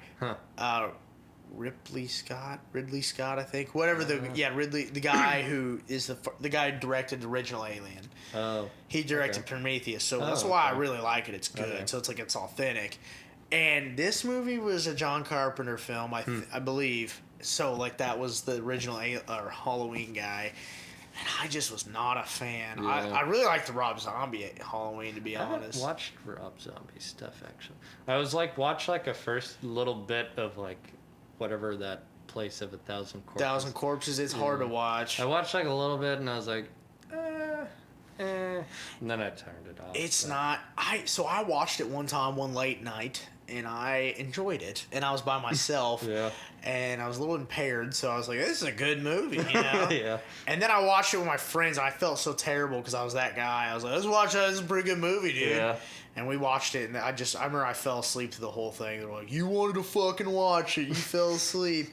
Ridley Scott, I think. Whatever Ridley, the guy who is the guy who directed the original Alien. Oh. He directed Prometheus, so that's why I really like it. It's good, so it's like it's authentic. And this movie was a John Carpenter film, I believe. So like that was the original Halloween guy. And I just was not a fan. Yeah. I really liked the Rob Zombie Halloween, to be honest. I haven't watched Rob Zombie stuff, actually. I was like, watch like a first little bit of like whatever that Place of 1,000 Corpses. 1,000 Corpses, it's hard to watch. I watched like a little bit and I was like, and then I turned it off. It's not. So I watched it one time, one late night, and I enjoyed it. And I was by myself. Yeah. And I was a little impaired, so I was like, this is a good movie, you know? Yeah. And then I watched it with my friends, and I felt so terrible because I was that guy. I was like, let's watch that. This is a pretty good movie, dude. Yeah. And we watched it, and I remember I fell asleep through the whole thing. They were like, you wanted to fucking watch it. You fell asleep.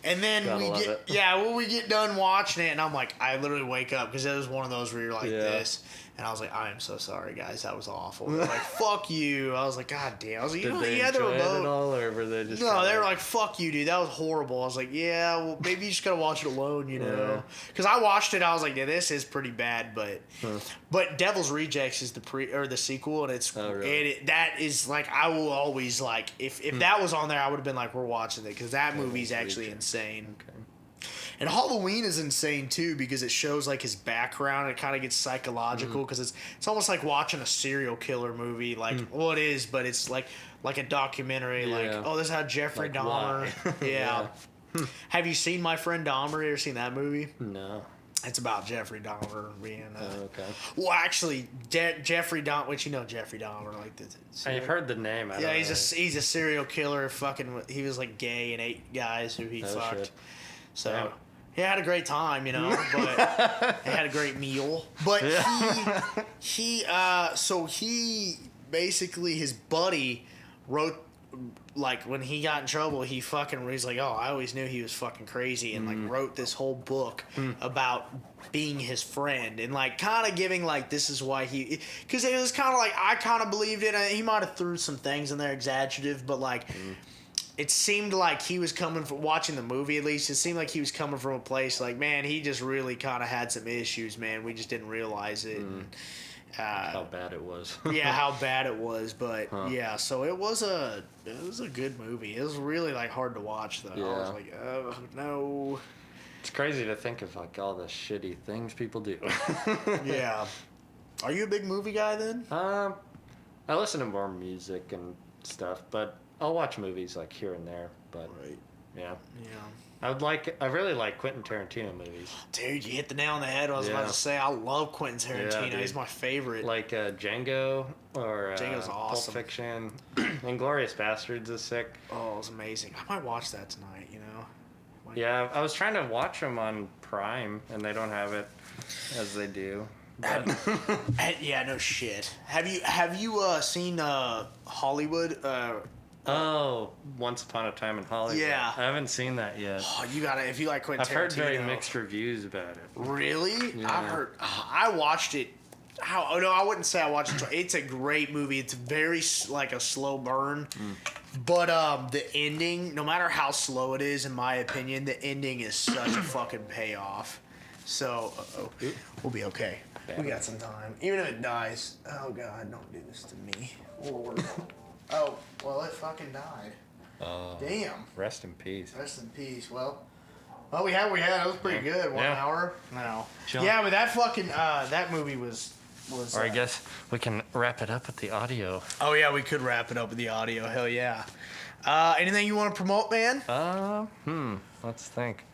And then when we get done watching it, and I'm like, I literally wake up because it was one of those where you're like this. And I was like, I am so sorry, guys. That was awful. They're like, fuck you. I was like, God damn. I was like, Did they enjoy it at all, or were they just... No, they were like, fuck you, dude. That was horrible. I was like, yeah, well, maybe you just gotta watch it alone, you know? Because I watched it, I was like, yeah, this is pretty bad, but Devil's Rejects is the sequel, and it's that is like, I will always like, if that was on there, I would have been like, we're watching it, because that movie's actually insane. Okay. And Halloween is insane too because it shows like his background. It kind of gets psychological because it's almost like watching a serial killer movie. Like well, it is, but it's like a documentary. Like this is how Jeffrey Dahmer. Yeah. Have you seen My Friend Dahmer? You ever seen that movie? No. It's about Jeffrey Dahmer being. Okay. Well, actually, Jeffrey Dahmer. Which you know Jeffrey Dahmer, like the. I've heard the name. He's a serial killer. Fucking, he was like gay and 8 guys who he fucked. Shit. So. Yeah. He had a great time, you know, but he had a great meal. But he basically, his buddy wrote, like, when he got in trouble, he's like, oh, I always knew he was fucking crazy, and, like, wrote this whole book about being his friend, and, like, kind of giving, like, this is why because it was kind of like, I kind of believed it, he might have threw some things in there exaggerative, but, like... It seemed like he was coming from watching the movie, at least. It seemed like he was coming from a place like, man, he just really kind of had some issues, man. We just didn't realize it. And, how bad it was. Yeah, how bad it was. But yeah, so it was a good movie. It was really like hard to watch though. Yeah. I was like, oh no. It's crazy to think of like all the shitty things people do. Yeah. Are you a big movie guy then? I listen to more music and stuff, but I'll watch movies like here and there, but yeah. I really like Quentin Tarantino movies. Dude, you hit the nail on the head. I was about to say, I love Quentin Tarantino. He's my favorite. Like Django or Django's awesome. Pulp Fiction. Inglourious Bastards is sick. Oh, it's amazing. I might watch that tonight, you know? Yeah, I was trying to watch them on Prime, and they don't have it as they do. Yeah, no shit. Have you seen Hollywood? Once Upon a Time in Hollywood. Yeah. I haven't seen that yet. Oh, you gotta, if you like Quentin Tarantino. I've heard very mixed reviews about it. Really? Yeah. I watched it. I wouldn't say I watched it. It's a great movie. It's very, like, a slow burn. But the ending, no matter how slow it is, in my opinion, the ending is such a fucking payoff. So, we'll be okay. We got some time. Even if it dies. Oh, God, don't do this to me. Lord. Oh, well, it fucking died. Damn. Rest in peace. Well, we had. It was pretty good. 1 hour. No. Sure. Yeah, but that fucking that movie was. Or I guess we can wrap it up with the audio. Oh yeah, we could wrap it up with the audio. Hell yeah. Anything you want to promote, man? Let's think.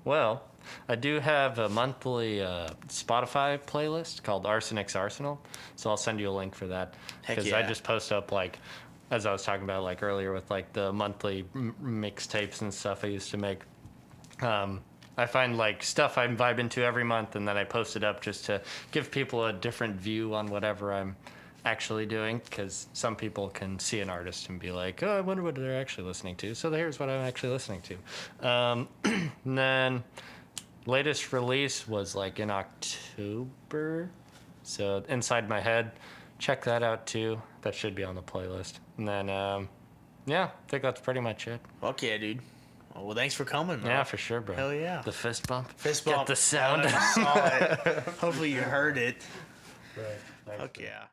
Well, I do have a monthly Spotify playlist called ARSNK's Arsenal, so I'll send you a link for that. Because I just post up, like, as I was talking about like earlier with like the monthly mixtapes and stuff I used to make. I find like stuff I'm vibing to every month, and then I post it up just to give people a different view on whatever I'm actually doing, because some people can see an artist and be like, oh, I wonder what they're actually listening to. So here's what I'm actually listening to. And then latest release was like in October. So Inside My Head, check that out too. That should be on the playlist. And then Yeah, I think that's pretty much it. Fuck yeah, dude. Well, thanks for coming, man. Yeah, for sure, bro. Hell yeah. The fist bump. Fist bump. Get the sound. I saw it. Hopefully you heard it. Right. Fuck yeah.